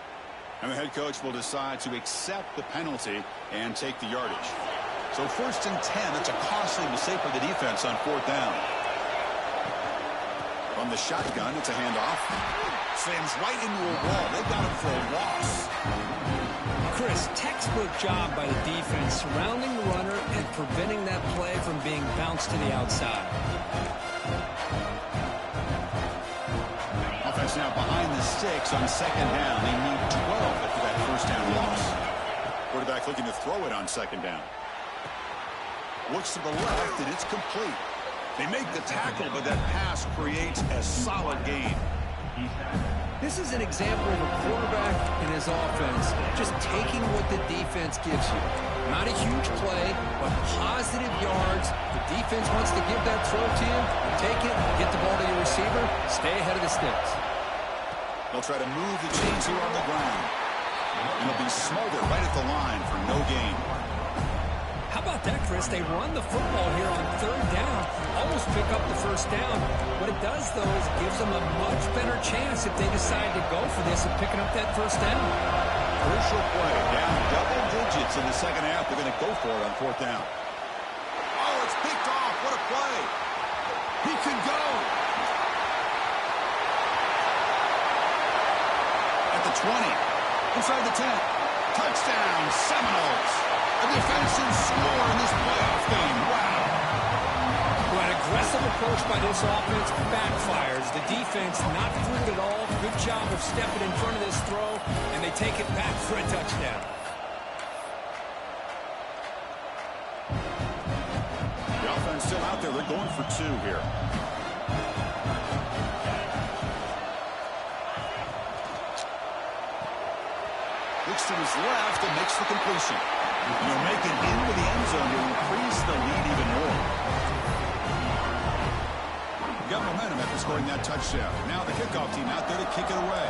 Speaker 1: And the head coach will decide to accept the penalty and take the yardage. So 1st and 10, that's a costly mistake for the defense on 4th down. From the shotgun, it's a handoff. Slams right into a wall. They got him for a loss.
Speaker 2: Chris, textbook job by the defense surrounding the runner and preventing that play from being bounced to the outside.
Speaker 1: Offense now behind the sticks on 2nd down. They need 12 after that first down loss. Quarterback looking to throw it on 2nd down. Looks to the left, and it's complete. They make the tackle, but that pass creates a solid gain.
Speaker 2: This is an example of a quarterback and his offense just taking what the defense gives you. Not a huge play, but positive yards. The defense wants to give that throw to you. You take it, get the ball to your receiver, stay ahead of the sticks.
Speaker 1: They'll try to move the chains here on the ground. And they'll be smothered right at the line for no gain.
Speaker 2: How about that, Chris? They run the football here on 3rd down, almost pick up the first down. What it does, though, is it gives them a much better chance if they decide to go for this and picking up that first down.
Speaker 1: Crucial play, down double digits in the second half. They're going to go for it on 4th down. Oh, it's picked off. What a play. He can go. At the 20, inside the 10. Touchdown, Seminoles. A defensive score in this playoff game. Wow.
Speaker 2: Well, an aggressive approach by this offense backfires. The defense not fooled at all. Good job of stepping in front of this throw, and they take it back for a touchdown.
Speaker 1: The offense still out there. They're going for 2 here. Looks to his left and makes the completion. You'll make it into the end zone to increase the lead even more. Got momentum after scoring that touchdown. Now the kickoff team out there to kick it away.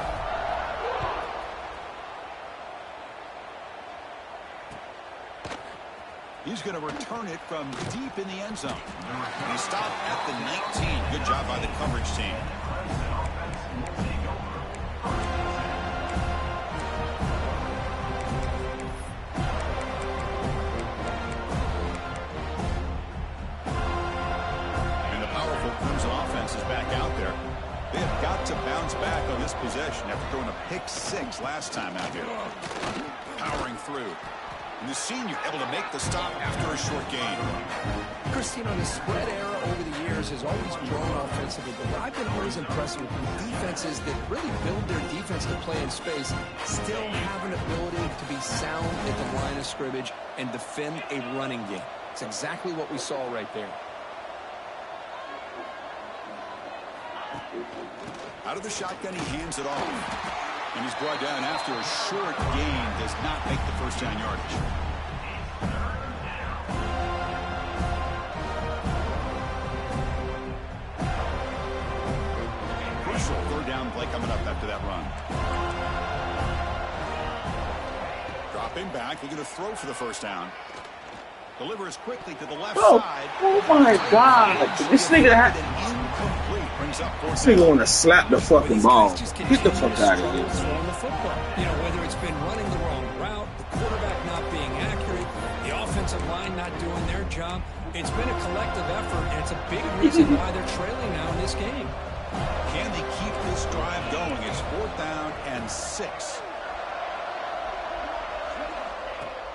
Speaker 1: He's going to return it from deep in the end zone. And he stopped at the 19. Good job by the coverage team. They have got to bounce back on this possession after throwing a pick 6 last time out here. Powering through. And the senior able to make the stop after a short gain.
Speaker 2: Christine, on the spread era over the years has always grown offensively, but what I've been always impressed with defenses that really build their defense to play in space still have an ability to be sound at the line of scrimmage and defend a running game. It's exactly what we saw right there.
Speaker 1: Out of the shotgun, he hands it off. And he's brought down after a short gain. Does not make the first down yardage. Crucial third down play coming up after that run. Dropping back, looking to throw for the first down. Delivers quickly to the left side.
Speaker 3: Oh my God. This nigga want to slap the fucking ball. Get the fuck out of here.
Speaker 2: You know, whether it's been running the wrong route, the quarterback not being accurate, the offensive line not doing their job, it's been a collective effort, and it's a big reason why they're trailing now in this game.
Speaker 1: Can they keep this drive going? It's 4th down and 6.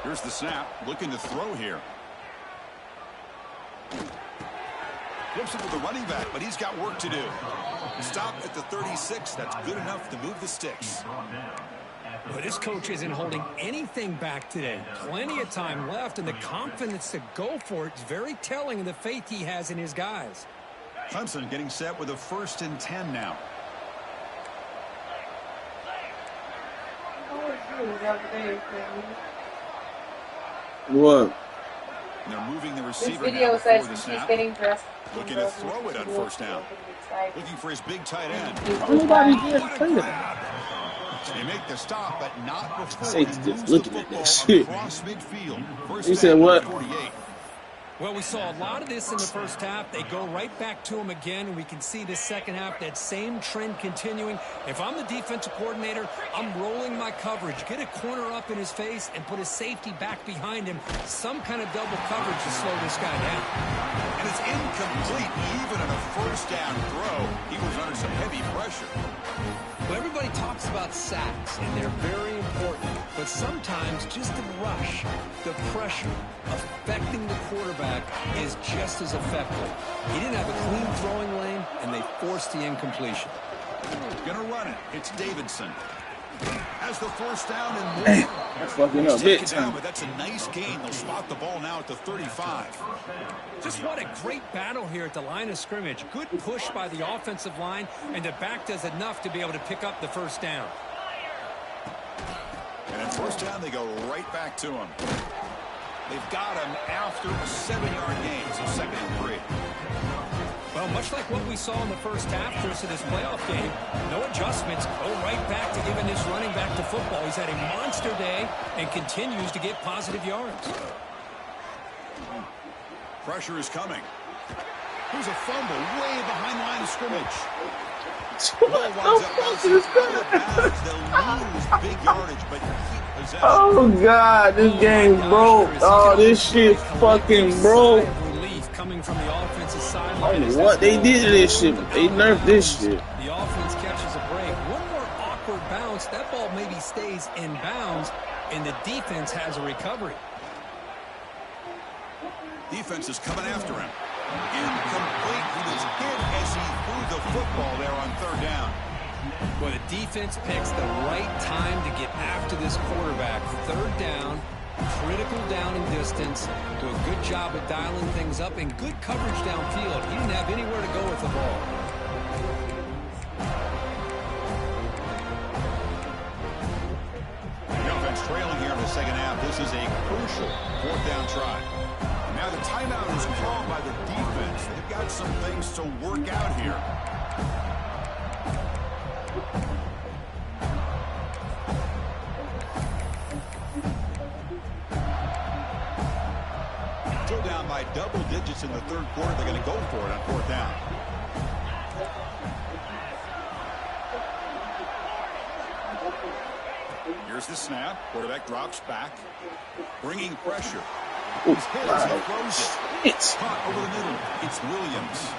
Speaker 1: Here's the snap, looking to throw here. Flips it to the running back, but he's got work to do. Stop at the 36. That's good enough to move the sticks.
Speaker 2: But this coach isn't holding anything back today. Plenty of time left, and the confidence to go for it is very telling of the faith he has in his guys.
Speaker 1: Clemson getting set with a 1st and 10 now.
Speaker 3: What?
Speaker 1: And they're moving the
Speaker 5: This
Speaker 1: receiver
Speaker 5: video
Speaker 1: now
Speaker 5: says
Speaker 1: before the
Speaker 5: he's
Speaker 1: snap.
Speaker 5: getting dressed.
Speaker 1: Looking to throw it on 1st down. Looking for his big tight end.
Speaker 3: Nobody did play that.
Speaker 1: They make the stop, but not before
Speaker 3: Safety
Speaker 1: he
Speaker 3: just
Speaker 1: moves
Speaker 3: looking
Speaker 1: the
Speaker 3: at that
Speaker 1: football
Speaker 3: shit.
Speaker 1: across midfield. First
Speaker 3: You said
Speaker 1: down,
Speaker 3: what?
Speaker 1: 48.
Speaker 2: Well, we saw a lot of this in the first half. They go right back to him again, and we can see this second half, that same trend continuing. If I'm the defensive coordinator, I'm rolling my coverage. Get a corner up in his face and put a safety back behind him. Some kind of double coverage to slow this guy down.
Speaker 1: And it's incomplete. Even in a 1st down throw, he was under some heavy pressure.
Speaker 2: Well, everybody talks about sacks, and they're very important. But sometimes just the rush, the pressure, affecting the quarterback is just as effective. He didn't have a clean throwing lane, and they forced the incompletion.
Speaker 1: Gonna run it. It's Davidson. Has the 1st down and more.
Speaker 3: Hey, that's fucking up big
Speaker 1: Down,
Speaker 3: time.
Speaker 1: but that's a nice gain. They'll spot the ball now at the 35.
Speaker 2: Just what a great battle here at the line of scrimmage. Good push by the offensive line, and the back does enough to be able to pick up the 1st down.
Speaker 1: And in 1st down, they go right back to him. They've got him after a 7-yard gain, so 2nd and 3.
Speaker 2: Well, much like what we saw in the first half, Chris, of this playoff game, no adjustments. Go right back to giving this running back to football. He's had a monster day and continues to get positive yards.
Speaker 1: Pressure is coming. Here's a fumble way behind the line of scrimmage.
Speaker 3: What the fuck is that?
Speaker 1: They'll lose big yardage, but keep possession.
Speaker 3: Oh God, this game broke. Oh, this shit fucking broke.
Speaker 2: Relief coming from the offensive
Speaker 3: I
Speaker 2: sideline.
Speaker 3: don't know what they did to this shit, but they nerfed this shit.
Speaker 2: The offense catches a break. One more awkward bounce. That ball maybe stays in bounds, and the defense has a recovery.
Speaker 1: Defense is coming after him. Incomplete. He was hit as he threw the football there on 3rd down.
Speaker 2: Well, the defense picks the right time to get after this quarterback. 3rd down, critical down in distance. Do a good job of dialing things up and good coverage downfield. He didn't have anywhere to go with the ball.
Speaker 1: The offense trailing here in the 2nd half. This is a crucial 4th down try. Now the timeout is called by the defense. They've got some things to work out here. Still down by double digits in the 3rd quarter. They're going to go for it on 4th down. Here's the snap. Quarterback drops back, bringing pressure. He's hit as he throws it.
Speaker 3: It's
Speaker 1: Caught over the middle. It's Williams.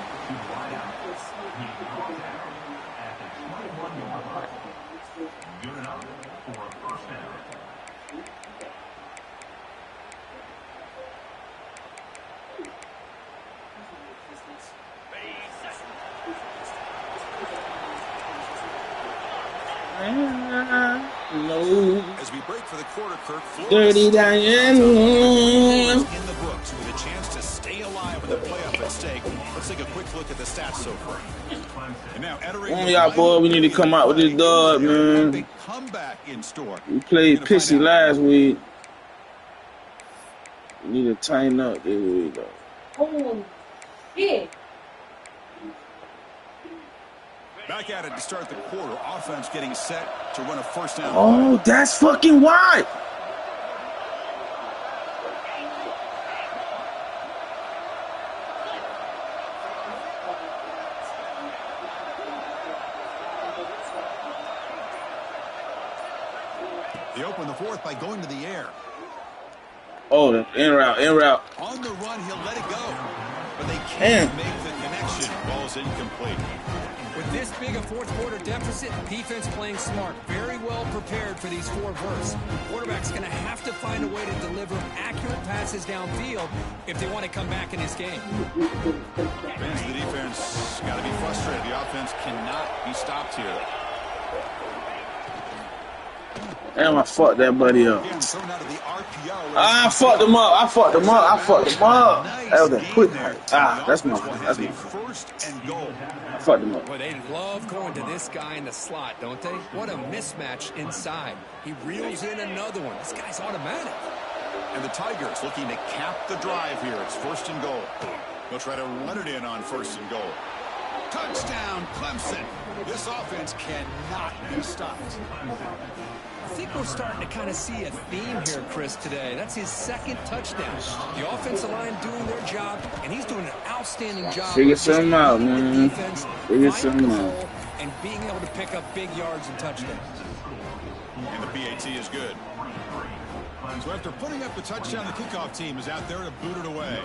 Speaker 3: No.
Speaker 1: As we break for the quarter, Kirk,
Speaker 3: Dirty Diana.
Speaker 1: in the books with a chance to stay alive with a playoff at stake. Let's take a quick look at the stats so far. And now entering
Speaker 3: One of y'all boys, we need to come out with this dub, man.
Speaker 1: Comeback in store.
Speaker 3: We played pissy last week. We need to tighten up this week, though.
Speaker 5: Oh, shit.
Speaker 1: Back at it to start the quarter. Offense getting set to run a first down.
Speaker 3: Oh, that's fucking wide.
Speaker 1: They open the fourth by going to the air.
Speaker 3: Oh, the in route.
Speaker 1: On the run, he'll let it go. But they can't make the connection. Ball's incomplete.
Speaker 2: With this big a fourth quarter deficit, defense playing smart, very well prepared for these four bursts. Quarterback's going to have to find a way to deliver accurate passes downfield if they want to come back in this game.
Speaker 1: Fans of the defense got to be frustrated. The offense cannot be stopped here.
Speaker 3: Damn, I fucked that buddy up.
Speaker 1: Again, thrown out of the RPO.
Speaker 3: I fucked him up. That was a quick one. That's my
Speaker 1: first and goal.
Speaker 3: I fucked him up.
Speaker 2: Boy, they love going to this guy in the slot, don't they? What a mismatch inside. He reels in another one. This guy's automatic.
Speaker 1: And the Tigers looking to cap the drive here. It's first and goal. They'll try to run it in on first and goal. Touchdown, Clemson. This offense cannot be stopped.
Speaker 2: I think we're starting to kind of see a theme here, Chris, today. That's his second touchdown. The offensive line doing their job, and he's doing an outstanding job.
Speaker 3: Figure something out, man. Figure something out.
Speaker 2: And being able to pick up big yards and touchdowns.
Speaker 1: And the PAT is good. So after putting up the touchdown, the kickoff team is out there to boot it away.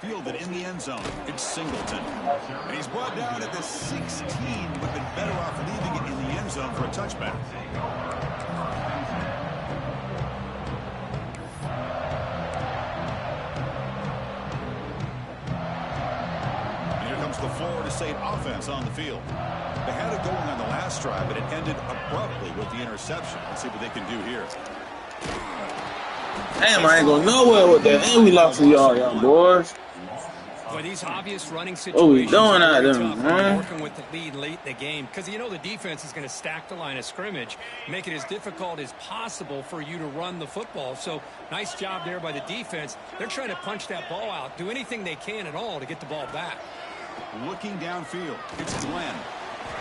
Speaker 1: Fielded in the end zone. It's Singleton. And he's brought down at the 16, but been better off leaving it in the end zone for a touchback. And here comes the Florida State offense on the field. They had it going on the last drive, but it ended abruptly with the interception. Let's see what they can do here.
Speaker 3: Damn, I ain't going nowhere with that. And we lost to y'all, young boys.
Speaker 2: Boy, these obvious running situations
Speaker 3: what we doing out there,
Speaker 2: man? Working with the lead late in the game, because you know the defense is going to stack the line of scrimmage, make it as difficult as possible for you to run the football. So nice job there by the defense. They're trying to punch that ball out, do anything they can at all to get the ball back.
Speaker 1: Looking downfield, it's Glenn.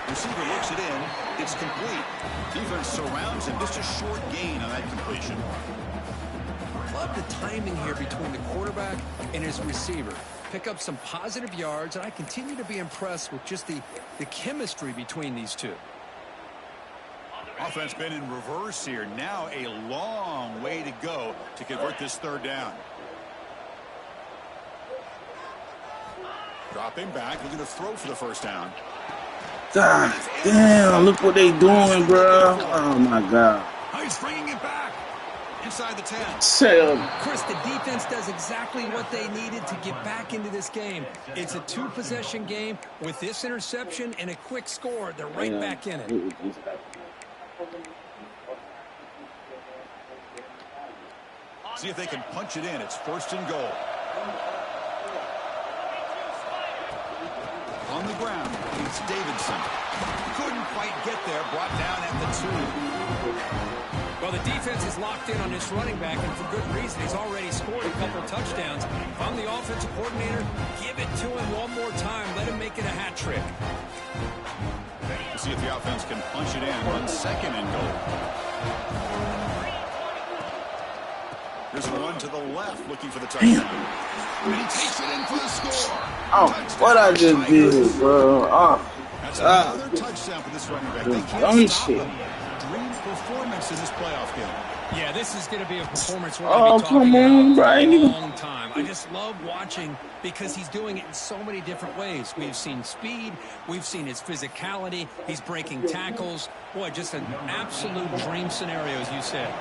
Speaker 1: Receiver looks it in. It's complete. Defense surrounds him. Just a short gain on that completion.
Speaker 2: Love the timing here between the quarterback and his receiver. Pick up some positive yards, and I continue to be impressed with just the chemistry between these two.
Speaker 1: Offense been in reverse here. Now a long way to go to convert this third down. Dropping back, looking to throw for the first down.
Speaker 3: God damn, look what they doing, bro. Oh, my God.
Speaker 1: Oh, he's bringing it back. Inside the 10.
Speaker 2: Chris, the defense does exactly what they needed to get back into this game. It's a two-possession game. With this interception and a quick score, they're right back in it.
Speaker 1: See if they can punch it in. It's first and goal. On the ground, it's Davidson. Couldn't quite get there. Brought down at the 2.
Speaker 2: Well, the defense is locked in on this running back, and for good reason. He's already scored a couple touchdowns. If I'm the offensive coordinator, give it to him one more time. Let him make it a hat trick.
Speaker 1: We'll see if the offense can punch it in on second and goal. Here's a run to the left, looking for the touchdown. And he takes it in for the score.
Speaker 3: Oh, touchdown. What I just did, bro. Oh,
Speaker 1: that's another touchdown for this running back. They can't stop him. Dream performance in this playoff game.
Speaker 2: Yeah, this is going to be a performance we're going to be talking about for a long time. I just love watching because he's doing it in so many different ways. We've seen speed. We've seen his physicality. He's breaking tackles. Boy, just an absolute dream scenario, as you said.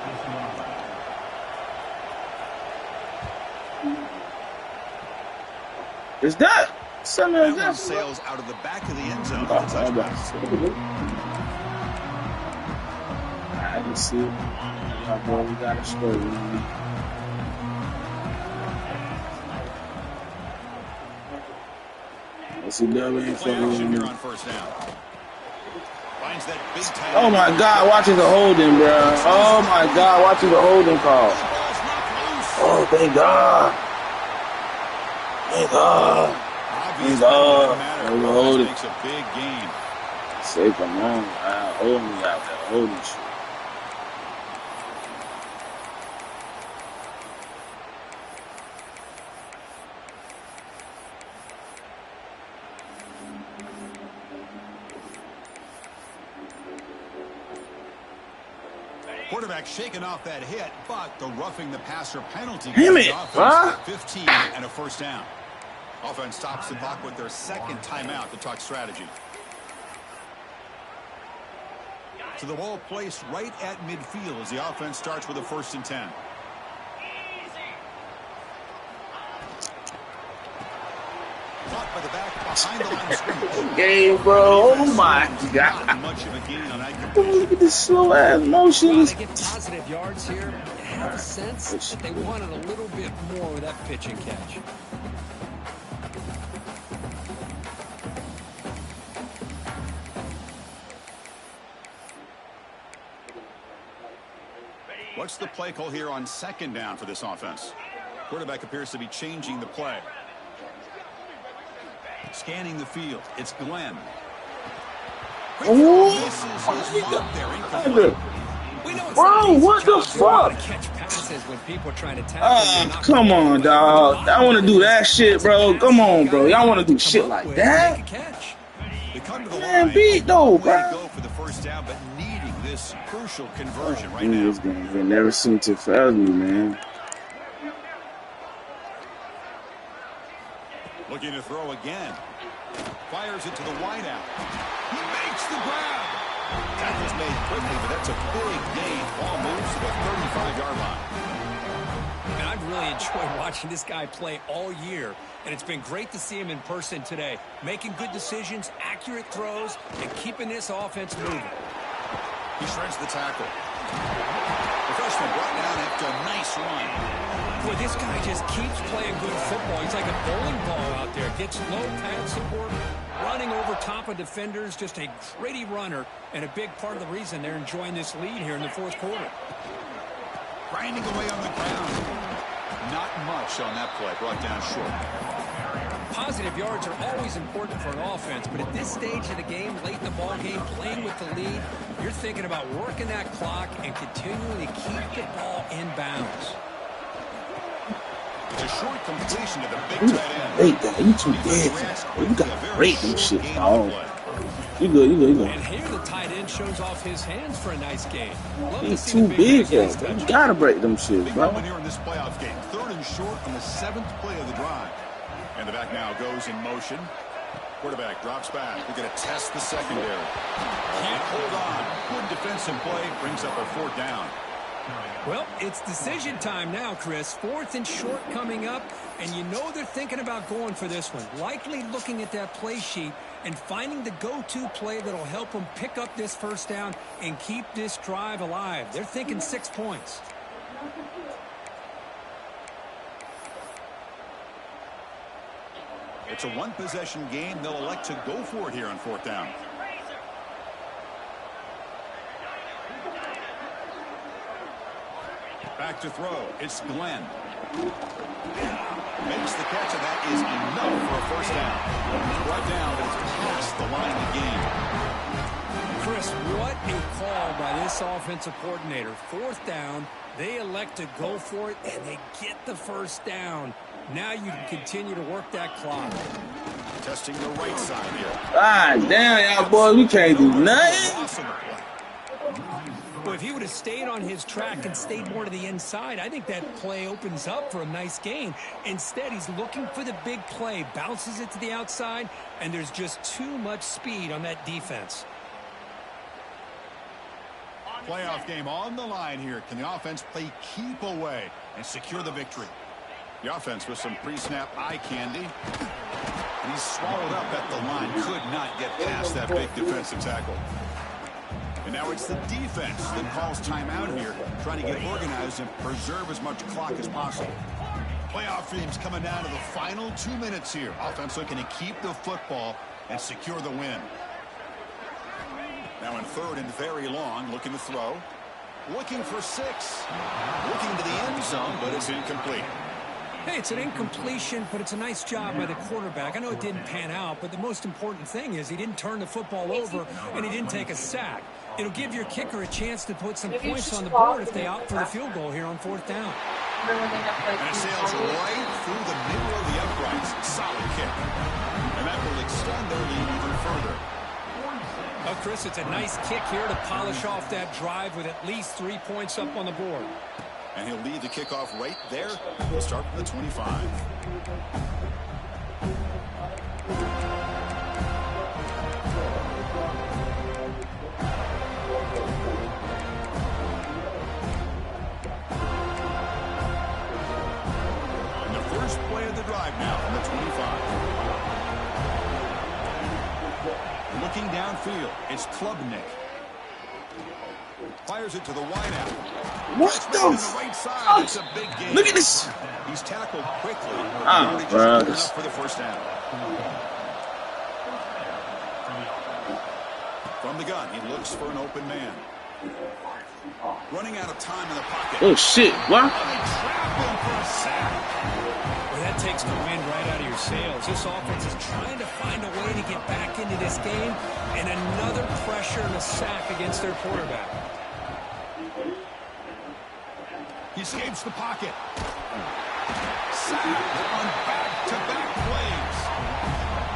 Speaker 3: Is that something
Speaker 1: That
Speaker 3: like
Speaker 1: one
Speaker 3: that?
Speaker 1: sails out of the back of the end zone.
Speaker 3: Oh,
Speaker 1: It's a touchback.
Speaker 3: I can see it. Yeah, boy, we got a story, man. Let's see, that ain't
Speaker 1: Play action
Speaker 3: fucking.
Speaker 1: here on first down. Finds that big tight
Speaker 3: Oh
Speaker 1: end.
Speaker 3: my God, watching the holding, bro. Oh my God, watching the holding call.
Speaker 1: Ball's knocked loose.
Speaker 3: Oh, thank God. Thank God.
Speaker 1: Obvious,
Speaker 3: Thank
Speaker 1: but it
Speaker 3: God.
Speaker 1: didn't matter.
Speaker 3: That was a
Speaker 1: Offense
Speaker 3: holding.
Speaker 1: makes a big gain.
Speaker 3: Save them on. Hold me out that holding shit.
Speaker 1: Quarterback shaking off that hit, but the roughing the passer penalty
Speaker 3: Damn
Speaker 1: gives
Speaker 3: it,
Speaker 1: the offense
Speaker 3: huh?
Speaker 1: 15 and a first down. Offense stops the clock with their second timeout to talk strategy. So the ball placed right at midfield as the offense starts with a 1st and 10. Caught by the back behind the line of scrimmage.
Speaker 3: Game, bro. Oh my
Speaker 1: Not
Speaker 3: God.
Speaker 1: much of a gain on that
Speaker 3: Oh,
Speaker 1: completion.
Speaker 3: look at this slow ass motion.
Speaker 2: Well, they get positive yards here. You have a sense that they wanted a little bit more with that pitch and catch.
Speaker 1: What's the play call here on 2nd down for this offense? Quarterback appears to be changing the play. Scanning the field. It's Glenn.
Speaker 3: Oh,
Speaker 1: Misses his mark there. Incomplete.
Speaker 2: We know it's
Speaker 3: bro,
Speaker 2: not an easy
Speaker 3: what the
Speaker 2: job to want
Speaker 3: fuck?
Speaker 2: to catch passes when people are trying to tackle you and knock
Speaker 3: Come
Speaker 2: the ball
Speaker 3: on,
Speaker 2: away.
Speaker 3: dog. I want to do that shit,
Speaker 2: That's a
Speaker 3: bro.
Speaker 2: pass
Speaker 3: Come
Speaker 2: you
Speaker 3: on, bro.
Speaker 2: gotta
Speaker 3: Y'all
Speaker 2: be
Speaker 3: want to
Speaker 2: able
Speaker 3: do
Speaker 2: come
Speaker 3: shit
Speaker 2: up
Speaker 3: like
Speaker 2: with and
Speaker 3: that?
Speaker 2: make a catch.
Speaker 1: They come to the
Speaker 3: Man,
Speaker 1: line.
Speaker 3: beat
Speaker 1: A
Speaker 3: though,
Speaker 1: long way to
Speaker 3: bro.
Speaker 1: go for the 1st down, but needing this crucial conversion right
Speaker 3: In
Speaker 1: now.
Speaker 3: this game, they never seem to fail me, man.
Speaker 1: Looking to throw again. Fires it to the wideout. He makes the grab. Tackle's made quickly, but that's a big gain. Ball moves to the 35-yard line.
Speaker 2: And I've really enjoyed watching this guy play all year, and it's been great to see him in person today, making good decisions, accurate throws, and keeping this offense moving.
Speaker 1: He shreds the tackle. The freshman brought down after a nice run.
Speaker 2: Boy, this guy just keeps playing good football. He's like a bowling ball out there. Gets low pad support, running over top of defenders, just a gritty runner, and a big part of the reason they're enjoying this lead here in the 4th quarter.
Speaker 1: Grinding away on the ground. Not much on that play. Brought down short.
Speaker 2: Positive yards are always important for an offense, but at this stage of the game, late in the ball game, playing with the lead, you're thinking about working that clock and continuing to keep the ball in bounds.
Speaker 1: It's a short completion to the big tight end.
Speaker 3: Rate that. You too big. You gotta rate them shit, dog. You good, you good, you
Speaker 2: And
Speaker 3: good.
Speaker 2: here the tight end shows off his hands for a nice game. Love to
Speaker 3: He's
Speaker 2: see
Speaker 3: too
Speaker 2: the
Speaker 3: big,
Speaker 2: back
Speaker 3: bro.
Speaker 2: get his
Speaker 3: You
Speaker 2: touch.
Speaker 3: gotta break them shit,
Speaker 1: Big
Speaker 3: bro.
Speaker 1: moment here in this playoff game. 3rd and short on the 7th play of the drive. And the back now goes in motion. Quarterback drops back. They're going to test the secondary. Can't hold on. Good defensive play. Brings up a 4th down.
Speaker 2: Well, it's decision time now, Chris. 4th and short coming up, and you know they're thinking about going for this one. Likely looking at that play sheet and finding the go-to play that'll help them pick up this 1st down and keep this drive alive. They're thinking 6 points.
Speaker 1: It's a 1-possession game. They'll elect to go for it here on 4th down. Back to throw. It's Glenn. Makes the catch, and that is enough for a 1st down. Brought down, but it's past the line of the game.
Speaker 2: Chris, what a call by this offensive coordinator. 4th down, they elect to go for it, and they get the 1st down. Now you can continue to work that clock.
Speaker 1: Testing the right side here.
Speaker 3: God damn, y'all boys, we can't do nothing.
Speaker 2: Well, if he would have stayed on his track and stayed more to the inside, I think that play opens up for a nice gain. Instead, he's looking for the big play, bounces it to the outside, and there's just too much speed on that defense.
Speaker 1: Playoff game on the line here. Can the offense play keep away and secure the victory? The offense with some pre-snap eye candy. And he's swallowed up at the line. Could not get past that big defensive tackle. And now it's the defense that calls timeout here, trying to get organized and preserve as much clock as possible. Playoff teams coming down to the final 2 minutes here. Offense looking to keep the football and secure the win. Now in third and very long, looking to throw. Looking for 6. Looking to the end zone, but it's incomplete.
Speaker 2: Hey, it's an incompletion, but it's a nice job by the quarterback. I know it didn't pan out, but the most important thing is he didn't turn the football over and he didn't take a sack. It'll give your kicker a chance to put some points on the board if they opt for the field goal here on 4th down.
Speaker 1: And it sails right through the middle of the uprights. Solid kick. And that will extend their lead even further.
Speaker 2: Oh, Chris, it's a nice kick here to polish off that drive with at least 3 points up on the board.
Speaker 1: And he'll lead the kickoff right there. He'll start from the 25. And the first play of the drive now from the 25. Looking downfield, it's Klubnik. Fires it to the wideout.
Speaker 3: What the
Speaker 1: right side. It's a big game.
Speaker 3: Look at this.
Speaker 1: He's tackled quickly.
Speaker 3: Bro.
Speaker 1: Enough for the first down. From the gun, he looks for an open man. Running out of time in the pocket.
Speaker 3: Oh shit! What?
Speaker 1: They trap him for a sack.
Speaker 2: Well, that takes the wind right out of your sails. This offense is trying to find a way to get back into this game, and another pressure and a sack against their quarterback.
Speaker 1: He escapes the pocket. Sack on back-to-back plays.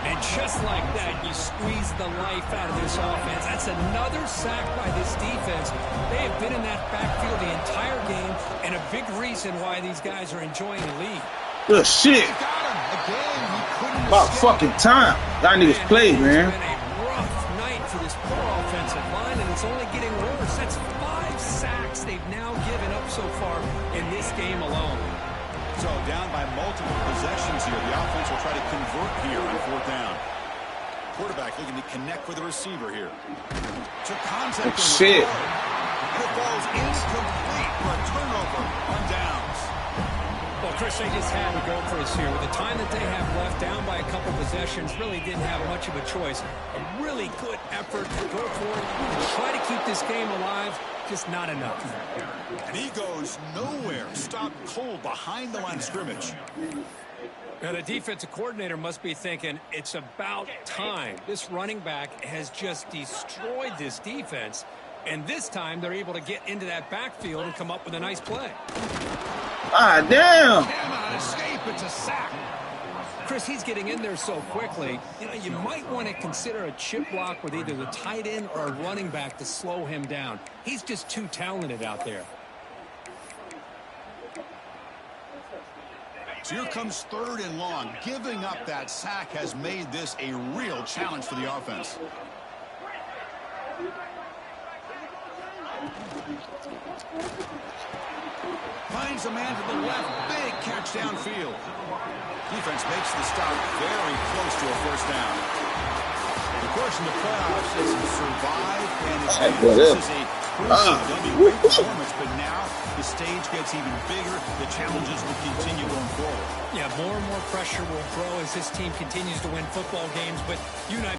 Speaker 2: And just like that, you squeeze the life out of this offense. That's another sack by this defense. They have been in that backfield the entire game, and a big reason why these guys are enjoying the lead.
Speaker 3: Good shit.
Speaker 1: He got him. Again, he couldn't
Speaker 3: About
Speaker 1: escape.
Speaker 3: fucking time. Y'all niggas play, man.
Speaker 2: It's been a rough night for this poor offensive line, and it's only getting worse. That's 5 sacks they've now given up so far in this game alone.
Speaker 1: So down by multiple possessions here. The offense will try to convert here on 4th down. Quarterback looking to connect with the receiver here. To contact on the
Speaker 3: shit.
Speaker 1: board. And it falls incomplete for a turnover on downs.
Speaker 2: Well, Chris, they just had to go for us here. With the time that they have left, down by a couple possessions, really didn't have much of a choice. A really good effort to go for it, to try to keep this game alive, just not enough.
Speaker 1: And he goes nowhere. Stopped cold behind the line of scrimmage.
Speaker 2: Now, the defensive coordinator must be thinking, it's about time. This running back has just destroyed this defense, and this time they're able to get into that backfield and come up with a nice play.
Speaker 3: Ah, damn.
Speaker 1: Cannot escape. It's a sack.
Speaker 2: Chris, he's getting in there so quickly. You know, you might want to consider a chip block with either the tight end or a running back to slow him down. He's just too talented out there.
Speaker 1: So here comes 3rd and long. Giving up that sack has made this a real challenge for the offense. Finds a man to the left. Big catch downfield. Defense makes the stop very close to a first down. Of course, in the playoffs, it's survive and advance. This is a crucial great performance, but now the stage gets even bigger. The challenges will continue going forward.
Speaker 2: Yeah, more and more pressure will grow as this team continues to win football games, but you and I